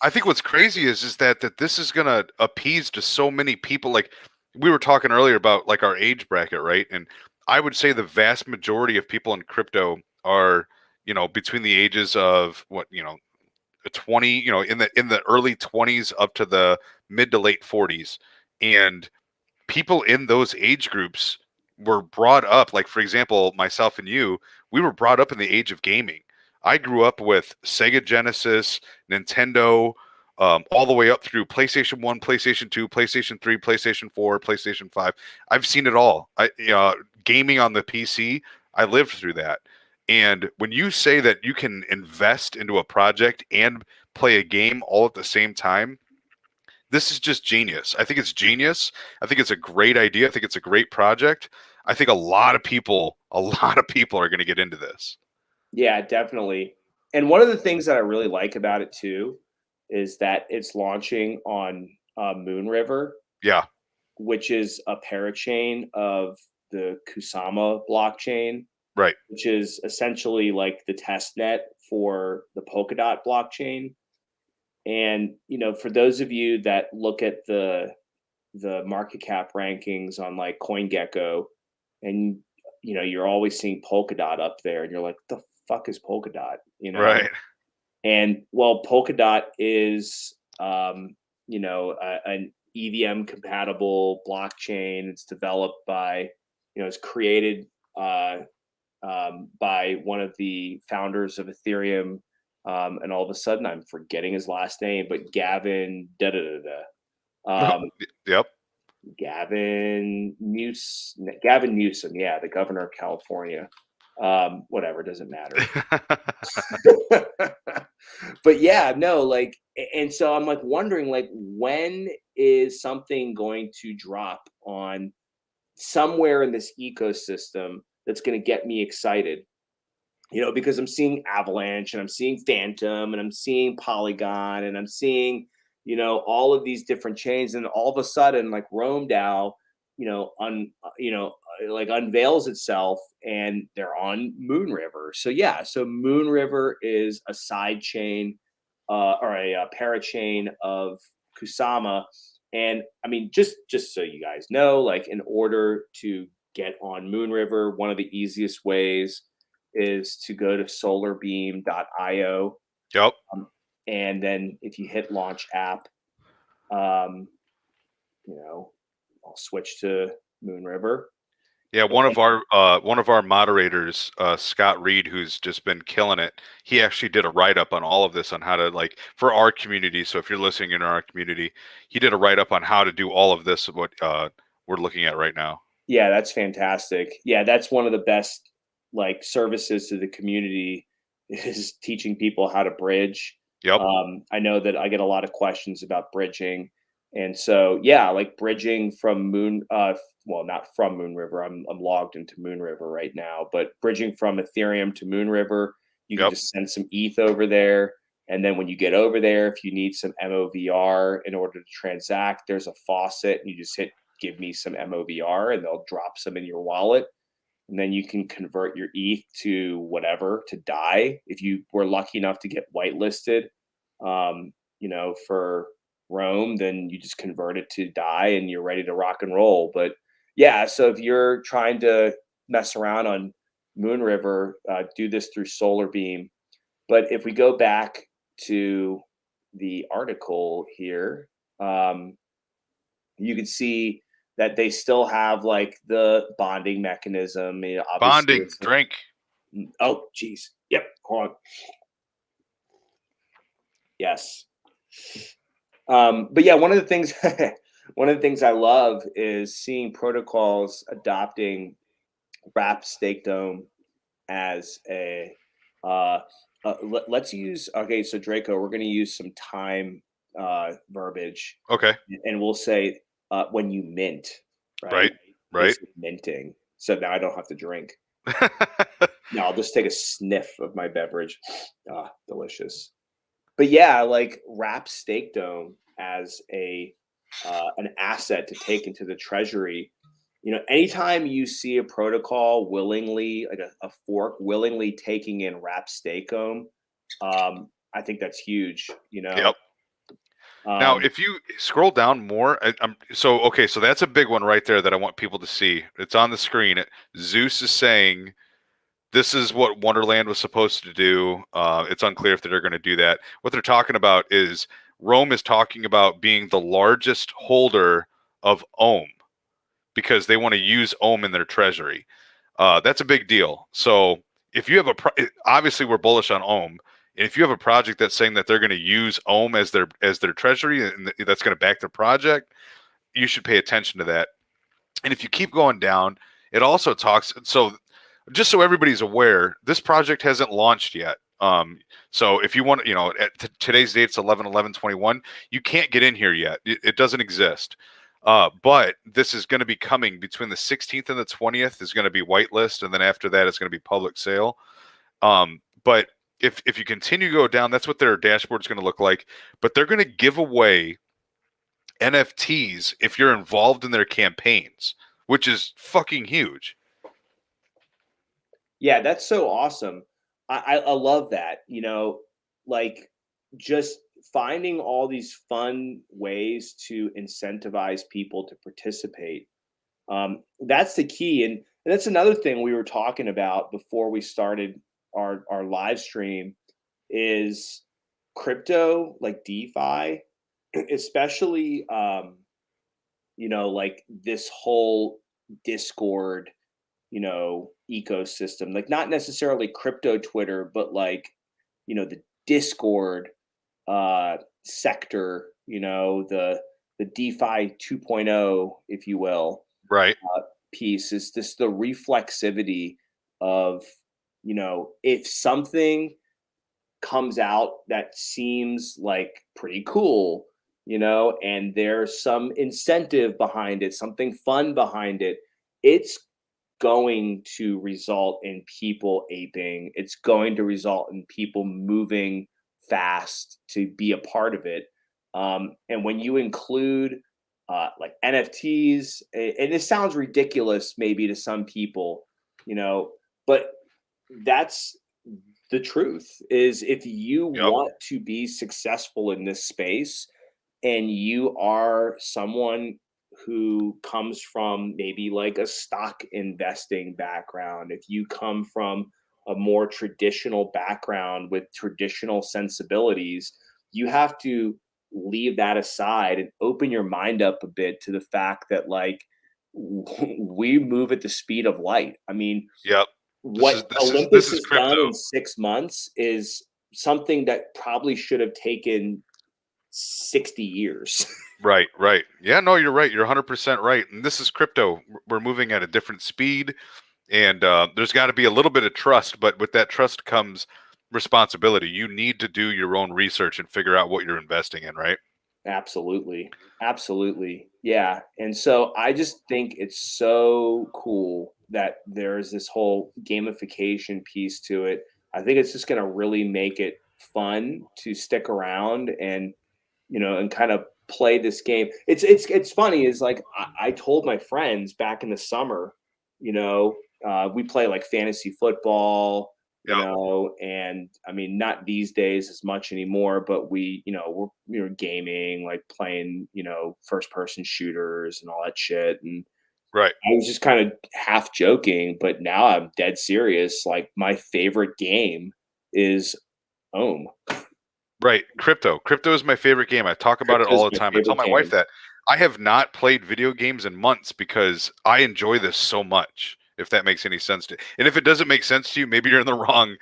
I think what's crazy is that this is gonna appease to so many people. Like we were talking earlier about like our age bracket, right? And I would say the vast majority of people in crypto are, between the ages of 20, in the early 20s up to the mid to late 40s. And people in those age groups were brought up, like for example, myself and you, we were brought up in the age of gaming. I grew up with Sega Genesis, Nintendo, all the way up through PlayStation 1, PlayStation 2, PlayStation 3, PlayStation 4, PlayStation 5. I've seen it all. Gaming on the PC, I lived through that. And when you say that you can invest into a project and play a game all at the same time, this is just genius. I think it's genius. I think it's a great idea. I think it's a great project. I think a lot of people are going to get into this. Yeah, definitely. And one of the things that I really like about it too is that it's launching on Moon River. Yeah. Which is a parachain of the Kusama blockchain. Right. Which is essentially like the test net for the Polkadot blockchain. And for those of you that look at the market cap rankings on like CoinGecko, and you're always seeing Polkadot up there, and you're like, what the fuck is Polkadot? Right. And well, Polkadot is an EVM compatible blockchain. It's developed by it's created by one of the founders of Ethereum. And all of a sudden, I'm forgetting his last name, but Gavin Yep. Gavin Newsom, yeah, the governor of California. Whatever, doesn't matter. But yeah, no, like, and so I'm like wondering, like, when is something going to drop on somewhere in this ecosystem that's going to get me excited? Because I'm seeing Avalanche, and I'm seeing Phantom, and I'm seeing Polygon, and I'm seeing, all of these different chains, and all of a sudden, like Rome DAO, like unveils itself, and they're on Moon River. So yeah, so Moon River is a side chain, or a parachain of Kusama. And I mean, just so you guys know, like in order to get on Moon River, one of the easiest ways is to go to solarbeam.io. Yep. And then if you hit launch app, I'll switch to Moon River. Yeah, one of our moderators, Scott Reed, who's just been killing it. He actually did a write-up on all of this, on how to, like, for our community. So if you're listening in our community, he did a write-up on how to do all of this, what we're looking at right now. Yeah, that's fantastic. Yeah, that's one of the best like services to the community, is teaching people how to bridge. Yep. I know that I get a lot of questions about bridging. And so, yeah, like bridging from not from Moon River. I'm logged into Moon River right now, but bridging from Ethereum to Moon River, you can just send some ETH over there. And then when you get over there, if you need some MOVR in order to transact, there's a faucet, and you just hit give me some MOVR, and they'll drop some in your wallet. And then you can convert your ETH to whatever, to DAI. If you were lucky enough to get whitelisted, for Rome, then you just convert it to DAI and you're ready to rock and roll. But yeah, so if you're trying to mess around on Moonriver, do this through Solar Beam. But if we go back to the article here, you can see that they still have like the bonding mechanism. Bonding, drink. Oh, geez. Yep. Hold on. Yes. But yeah, one of the things I love is seeing protocols adopting wrapped stake dome as a let's use, okay, so Dreko, we're going to use some time verbiage. Okay. And we'll say when you mint, right? It's minting. So now I don't have to drink. No, I'll just take a sniff of my beverage. Delicious. But yeah, like wrap stake dome as an asset to take into the treasury. Anytime you see a protocol willingly, like a fork willingly taking in wrap stake dome, I think that's huge. Yep. Now, if you scroll down more, so that's a big one right there that I want people to see. It's on the screen. Zeus is saying this is what Wonderland was supposed to do. It's unclear if they're going to do that. What they're talking about is Rome is talking about being the largest holder of OHM because they want to use OHM in their treasury. That's a big deal. So if you have obviously we're bullish on OHM. And if you have a project that's saying that they're going to use OHM as their treasury and that's going to back their project, you should pay attention to that. And if you keep going down, it also talks. So just so everybody's aware, this project hasn't launched yet. So if you want, at today's date, it's 11/11/21. You can't get in here yet. It doesn't exist. But this is going to be coming between the 16th and the 20th. Is going to be whitelist, and then after that, it's going to be public sale. But if you continue to go down, that's what their dashboard is going to look like. But they're going to give away NFTs if you're involved in their campaigns, which is fucking huge. Yeah, that's so awesome. I love that. Like just finding all these fun ways to incentivize people to participate. That's the key. And that's another thing we were talking about before we started our live stream is crypto, like DeFi, especially, like this whole Discord, ecosystem, like not necessarily crypto Twitter, but like, the Discord sector, the DeFi 2.0, if you will, right, piece is just the reflexivity of, if something comes out that seems like pretty cool, and there's some incentive behind it, something fun behind it, it's going to result in people aping. It's going to result in people moving fast to be a part of it. And when you include like NFTs, and it sounds ridiculous maybe to some people, but that's the truth. Is if you want to be successful in this space and you are someone who comes from maybe like a stock investing background, if you come from a more traditional background with traditional sensibilities, you have to leave that aside and open your mind up a bit to the fact that like we move at the speed of light. I mean, what Olympus has done in 6 months is something that probably should have taken 60 years. Right. Yeah, no, you're right. You're 100% right. And this is crypto. We're moving at a different speed, and there's got to be a little bit of trust, but with that trust comes responsibility. You need to do your own research and figure out what you're investing in, right? Absolutely. Yeah. And so I just think it's so cool that there's this whole gamification piece to it. I think it's just going to really make it fun to stick around and, and kind of play this game. It's funny is like I told my friends back in the summer, you know, we play like fantasy football, you Yep. know, and I mean not these days as much anymore, but we were gaming, like playing, you know, first person shooters and all that shit. And Right. I was just kind of half joking, but now I'm dead serious. Like my favorite game is Ohm. Right. Crypto is my favorite game. I talk about it Crypto's all the my time. I tell favorite my wife game. that I have not played video games in months because I enjoy this so much. If that makes any sense to, and if it doesn't make sense to you, maybe you're in the wrong,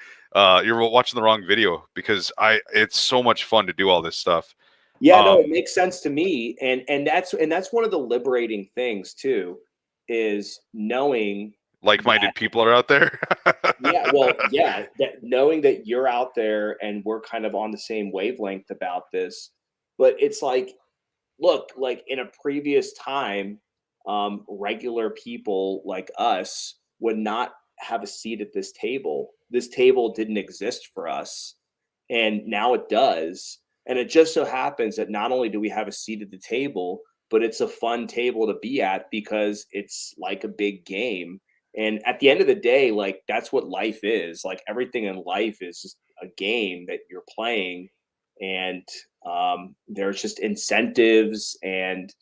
you're watching the wrong video because it's so much fun to do all this stuff. Yeah, no, it Um, makes sense to me, and that's one of the liberating things too, is knowing that like-minded people are out there. yeah, well, yeah, that knowing that you're out there and we're kind of on the same wavelength about this, but it's like, look, like in a previous time, regular people like us would not have a seat at this table. This table didn't exist for us, and now it does. And it just so happens that not only do we have a seat at the table, but it's a fun table to be at because it's like a big game. And at the end of the day, like that's what life is. Like everything in life is just a game that you're playing, and there's just incentives and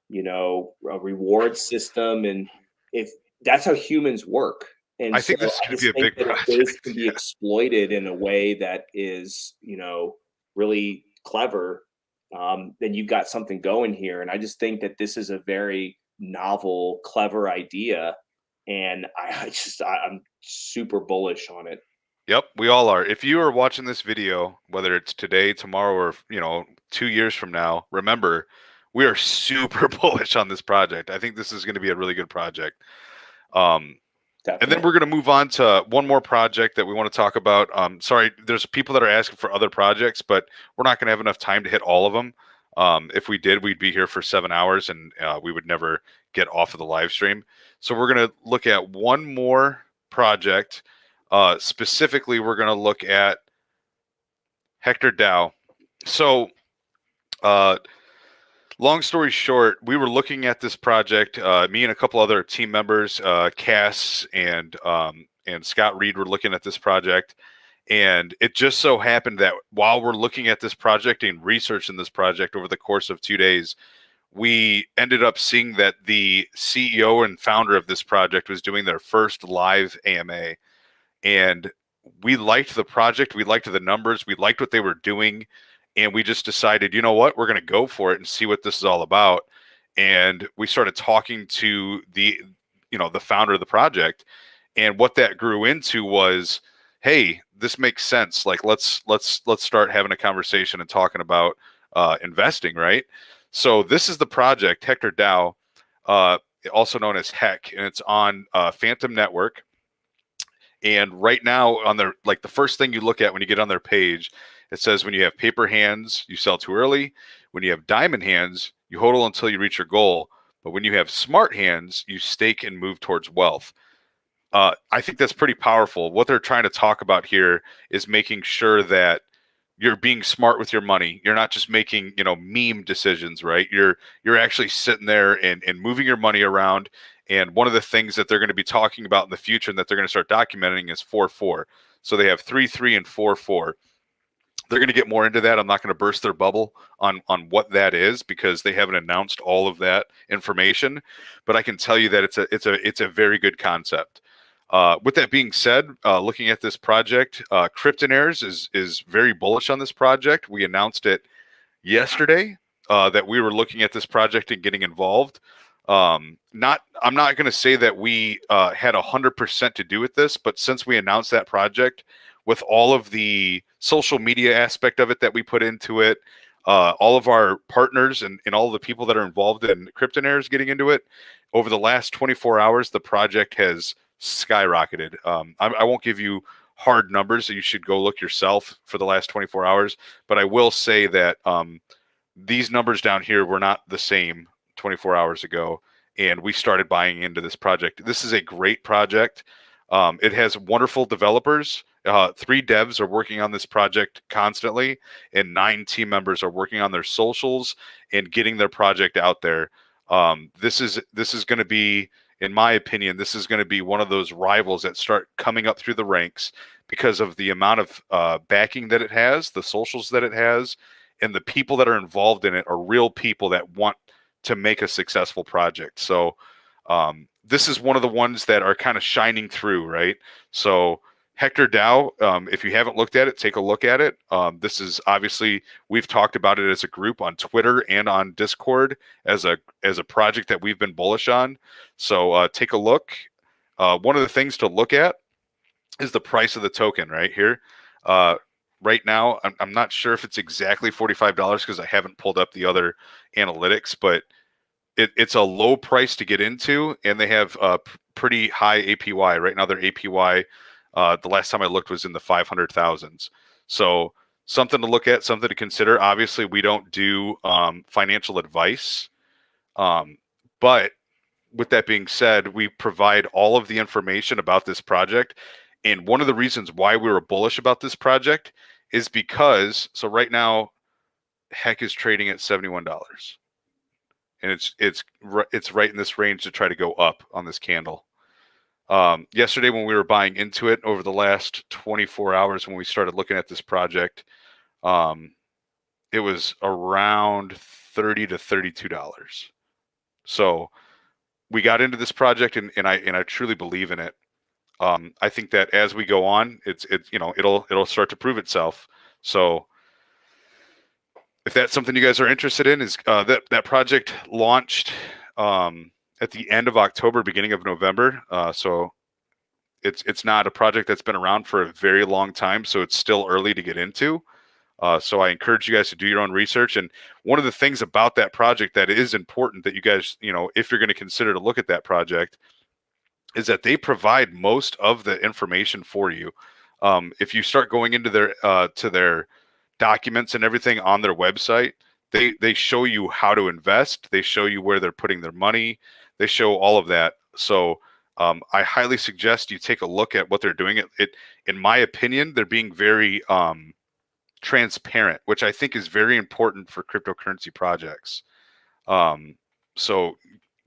a reward system, and if that's how humans work. And I so think this is I going to be just a think big that if this project. can be exploited in a way that is really clever, then you've got something going here. And I just think that this is a very novel, clever idea, and I'm super bullish on it. Yep, we all are. If you are watching this video, whether it's today, tomorrow, or 2 years from now, remember, we are super bullish on this project. I think this is going to be a really good project. Um, and then Definitely. we're going to move on to one more project that we want to talk about. Sorry, there's people that are asking for other projects, but we're not going to have enough time to hit all of them. If we did, we'd be here for 7 hours, and we would never get off of the live stream. So we're going to look at one more project. Specifically, we're going to look at Hector DAO. So, uh, long story short, we were looking at this project. Me and a couple other team members, Cass and Scott Reed, were looking at this project, and it just so happened that while we're looking at this project and researching this project over the course of 2 days, we ended up seeing that the CEO and founder of this project was doing their first live AMA, and we liked the project, we liked the numbers, we liked what they were doing, and we just decided, you know what, we're going to go for it and see what this is all about. And we started talking to the founder of the project, and what that grew into was, hey, this makes sense. Like let's start having a conversation and talking about investing, right? So this is the project Hector DAO, uh, also known as Heck, and it's on Phantom Network. And right now, on their the first thing you look at when you get on their page, it says when you have paper hands, you sell too early. When you have diamond hands, you hodl until you reach your goal. But when you have smart hands, you stake and move towards wealth. I think that's pretty powerful. What they're trying to talk about here is making sure that you're being smart with your money. You're not just making, meme decisions, right? You're actually sitting there and moving your money around. And one of the things that they're going to be talking about in the future and that they're going to start documenting is 4-4. So they have 3-3 and 4-4. They're going to get more into that. I'm not going to burst their bubble on what that is because they haven't announced all of that information. But I can tell you that it's a very good concept. With that being said, looking at this project, Cryptonairz is very bullish on this project. We announced it yesterday that we were looking at this project and getting involved. I'm not going to say that we had 100% to do with this, but since we announced that project, with all of the social media aspect of it that we put into it, all of our partners and all of the people that are involved in Cryptonairz getting into it, over the last 24 hours, the project has skyrocketed. I won't give you hard numbers. You should go look yourself for the last 24 hours. But I will say that these numbers down here were not the same 24 hours ago. And we started buying into this project. This is a great project. It has wonderful developers. 3 devs are working on this project constantly, and 9 team members are working on their socials and getting their project out there. This is going to be, in my opinion, this is going to be one of those rivals that start coming up through the ranks because of the amount of backing that it has, the socials that it has, and the people that are involved in it are real people that want to make a successful project. So this is one of the ones that are kind of shining through, right? So Hector DAO, if you haven't looked at it, take a look at it. This is obviously, we've talked about it as a group on Twitter and on Discord as a project that we've been bullish on. So take a look. One of the things to look at is the price of the token right here. Right now, I'm not sure if it's exactly $45 because I haven't pulled up the other analytics, but it's a low price to get into, and they have pretty high APY. Right now, their APY, the last time I looked, was in the 500,000s. So something to look at, something to consider. Obviously, we don't do financial advice, but with that being said, we provide all of the information about this project. And one of the reasons why we were bullish about this project is because, so right now, Heck is trading at $71. And it's right in this range to try to go up on this candle. Yesterday, when we were buying into it over the last 24 hours, when we started looking at this project, it was around $30 to $32. So we got into this project, and I truly believe in it. I think that as we go on, it'll start to prove itself. So if that's something you guys are interested in, is that project launched at the end of October, beginning of November. So it's not a project that's been around for a very long time, so it's still early to get into. So I encourage you guys to do your own research. And one of the things about that project that is important that you guys, if you're going to consider to look at that project, is that they provide most of the information for you. If you start going into their documents and everything on their website, they show you how to invest. They show you where they're putting their money. They show all of that. So I highly suggest you take a look at what they're doing. In my opinion, they're being very transparent, which I think is very important for cryptocurrency projects. So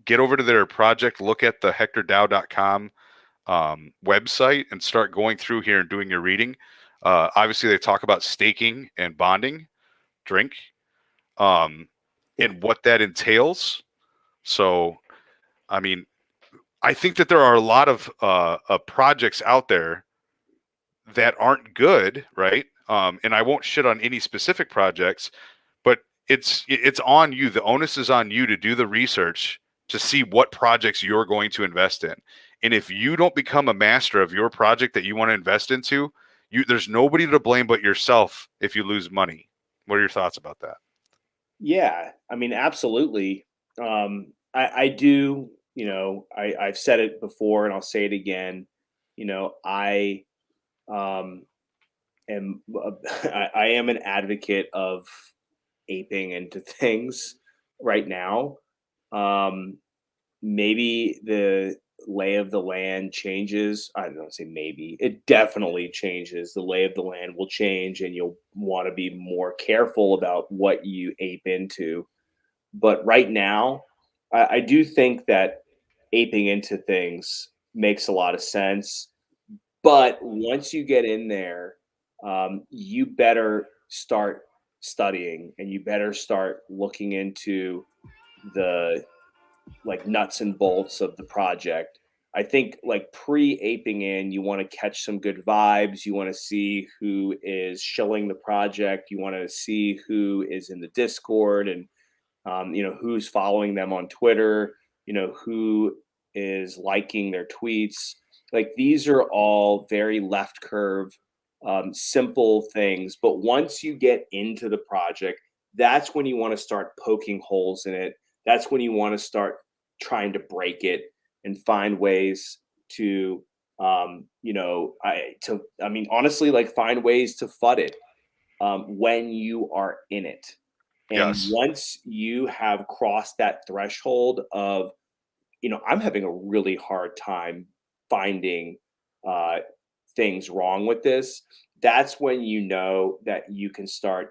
get over to their project, look at the hectordao.com website, and start going through here and doing your reading. Obviously, they talk about staking and bonding, drink, and what that entails. So, I mean, I think that there are a lot of projects out there that aren't good, right? And I won't shit on any specific projects, but it's on you. The onus is on you to do the research to see what projects you're going to invest in. And if you don't become a master of your project that you want to invest into, there's nobody to blame but yourself if you lose money. What are your thoughts about that? Yeah, I mean, absolutely. I do, I've said it before and I'll say it again. I am I am an advocate of aping into things right now. Maybe the lay of the land changes. I don't say maybe. It definitely changes. The lay of the land will change, and you'll want to be more careful about what you ape into. But right now, I do think that aping into things makes a lot of sense. But once you get in there, you better start studying, and you better start looking into the nuts and bolts of the project. I think pre-aping in, you want to catch some good vibes. You want to see who is shilling the project. You want to see who is in the Discord, and who's following them on Twitter. Who is liking their tweets. These are all very left curve, simple things. But once you get into the project, that's when you want to start poking holes in it. That's when you want to start trying to break it and find ways to, honestly, find ways to FUD it when you are in it. And Yes. once you have crossed that threshold of, I'm having a really hard time finding things wrong with this, that's when you know that you can start,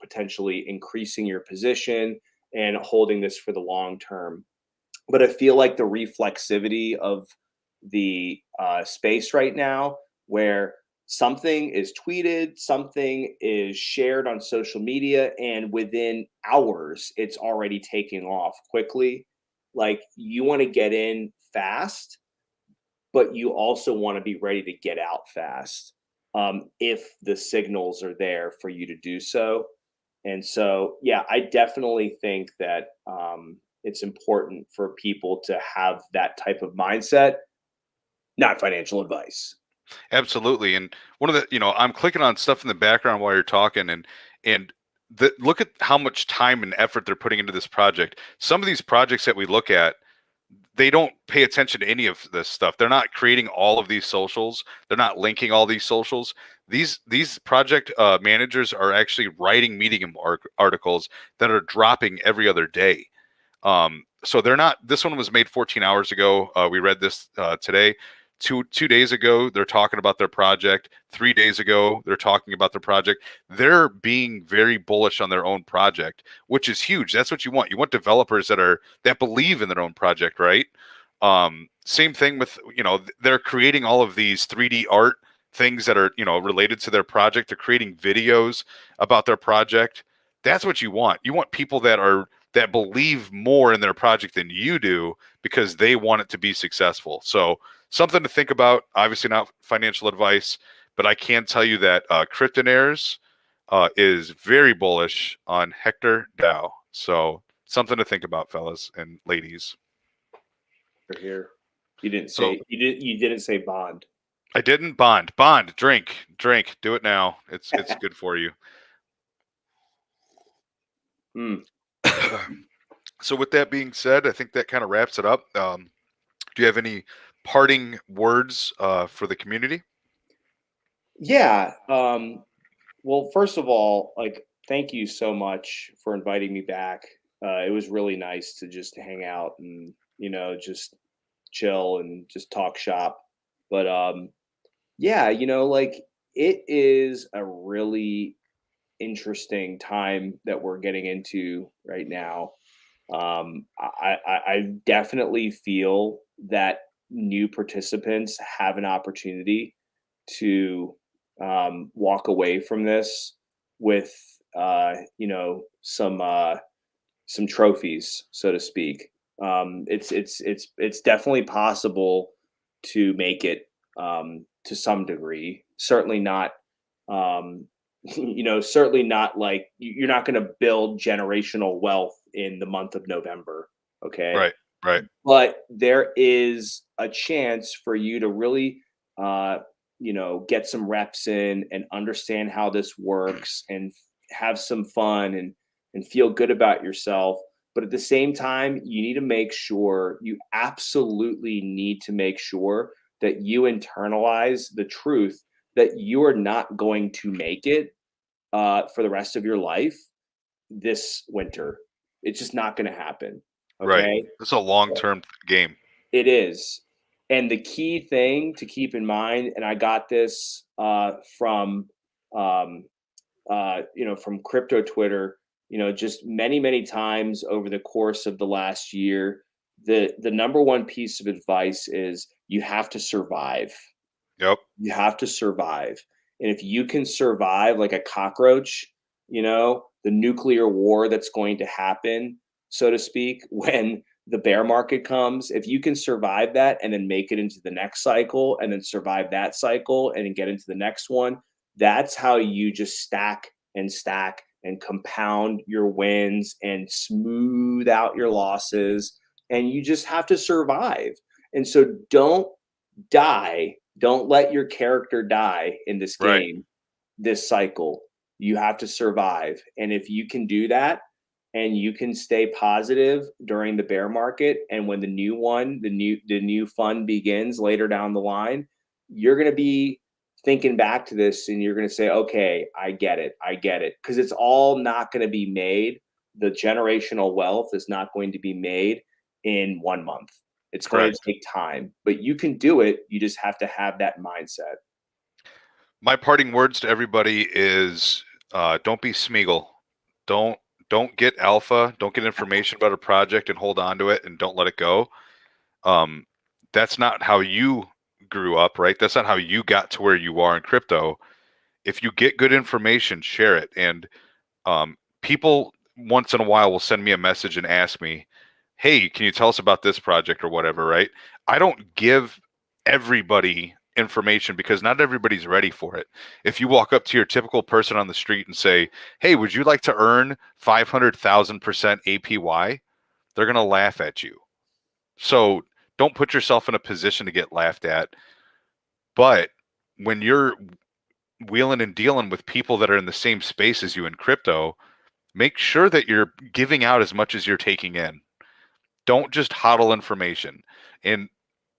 potentially increasing your position and holding this for the long term. But I feel like the reflexivity of the space right now, where something is tweeted, something is shared on social media, and within hours, it's already taking off quickly. Like, you want to get in fast, but you also want to be ready to get out fast, if the signals are there for you to do so. And so, yeah, I definitely think that it's important for people to have that type of mindset, not financial advice. Absolutely. And one of the, I'm clicking on stuff in the background while you're talking, and look at how much time and effort they're putting into this project. Some of these projects that we look at, they don't pay attention to any of this stuff. They're not creating all of these socials. They're not linking all these socials. These project managers are actually writing Medium articles that are dropping every other day. So they're not. This one was made 14 hours ago. We read this today. Two days ago, they're talking about their project. 3 days ago, they're talking about their project. They're being very bullish on their own project, which is huge. That's what you want. You want developers that believe in their own project, right? Same thing with, they're creating all of these 3D art things that are, related to their project. They're creating videos about their project. That's what you want. You want people that believe more in their project than you do, because they want it to be successful. So something to think about. Obviously not financial advice, but I can tell you that Cryptonairz is very bullish on Hector DAO. So something to think about, fellas and ladies. For here, you didn't So say you didn't say bond. I didn't bond. Drink. Do it now. It's good for you. Mm. So with that being said, I think that kind of wraps it up. Do you have any parting words for the community? Yeah. Well, first of all, like, thank you so much for inviting me back. It was really nice to just hang out and, just chill and just talk shop. But yeah, like, it is a really interesting time that we're getting into right now. I definitely feel that new participants have an opportunity to walk away from this with some trophies, so to speak. It's definitely possible to make it, to some degree. Certainly not, um, certainly not like you're not going to build generational wealth in the month of November. Okay, Right. Right. but there is a chance for you to really, get some reps in and understand how this works and have some fun and feel good about yourself. But at the same time, you need to make sure, you absolutely need to make sure that you internalize the truth that you are not going to make it for the rest of your life this winter. It's just not going to happen. Right. Okay. It's a long-term game. It is. And the key thing to keep in mind, and I got this um, from crypto Twitter, just many, many times over the course of the last year, the number one piece of advice is you have to survive. Yep. You have to survive. And if you can survive like a cockroach, the nuclear war that's going to happen, so to speak, when the bear market comes, if you can survive that and then make it into the next cycle and then survive that cycle and then get into the next one, that's how you just stack and compound your wins and smooth out your losses. And you just have to survive. And so don't die. Don't let your character die in this Right. game, this cycle. You have to survive. And if you can do that and you can stay positive during the bear market, and when the new fund begins later down the line, you're going to be thinking back to this and you're going to say, okay, I get it. Because it's all not going to be made. The generational wealth is not going to be made in 1 month. It's going to Correct. take time, but you can do it. You just have to have that mindset. My parting words to everybody is don't be Smeagol. Don't don't get alpha. Don't get information about a project and hold on to it and don't let it go. Um, that's not how you grew up, right? That's not how you got to where you are in crypto. If you get good information, share it. And people once in a while will send me a message and ask me, hey, can you tell us about this project or whatever, right? I don't give everybody information because not everybody's ready for it. If you walk up to your typical person on the street and say, hey, would you like to earn 500,000% APY? They're going to laugh at you. So don't put yourself in a position to get laughed at. But when you're wheeling and dealing with people that are in the same space as you in crypto, make sure that you're giving out as much as you're taking in. Don't just hodl information. And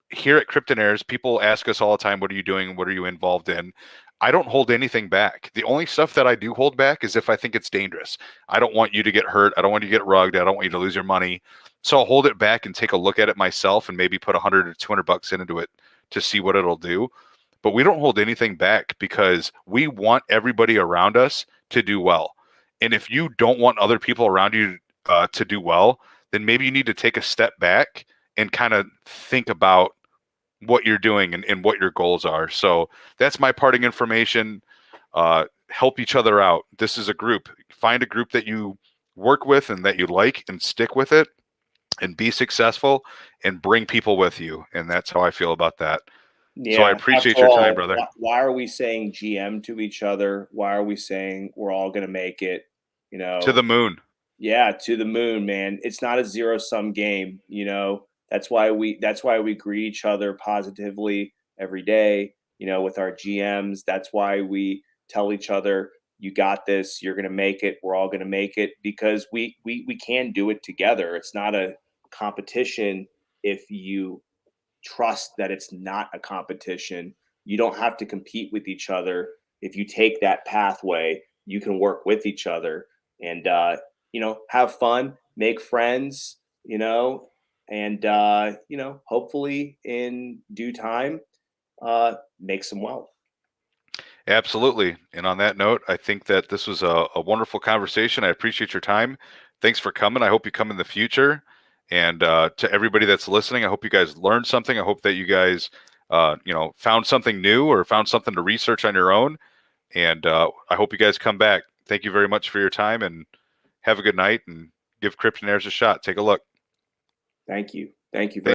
here at Cryptonairz, people ask us all the time, what are you doing? What are you involved in? I don't hold anything back. The only stuff that I do hold back is if I think it's dangerous. I don't want you to get hurt. I don't want you to get rugged. I don't want you to lose your money. So I'll hold it back and take a look at it myself and maybe put 100 or 200 bucks into it to see what it'll do. But we don't hold anything back because we want everybody around us to do well. And if you don't want other people around you to do well, then maybe you need to take a step back and kind of think about what you're doing and what your goals are. So that's my parting information. Help each other out. This is a group. Find a group that you work with and that you like and stick with it and be successful and bring people with you. And that's how I feel about that. Yeah. So I appreciate After your all, time, brother. Why are we saying GM to each other? Why are we saying we're all going to make it? You know, To the moon. Yeah, to the moon, man. It's not a zero-sum game, you know. That's why we greet each other positively every day, you know, with our GMs. That's why we tell each other, you got this, you're going to make it, we're all going to make it, because we can do it together. It's not a competition. If you trust that it's not a competition, you don't have to compete with each other. If you take that pathway, you can work with each other and you know, have fun, make friends, you know, and you know, hopefully in due time, make some wealth. Absolutely. And on that note, I think that this was a wonderful conversation. I appreciate your time. Thanks for coming. I hope you come in the future. And to everybody that's listening, I hope you guys learned something. I hope that you guys, found something new or found something to research on your own. And I hope you guys come back. Thank you very much for your time and have a good night and give Cryptonairz a shot. Take a look. Thank you. Thank you very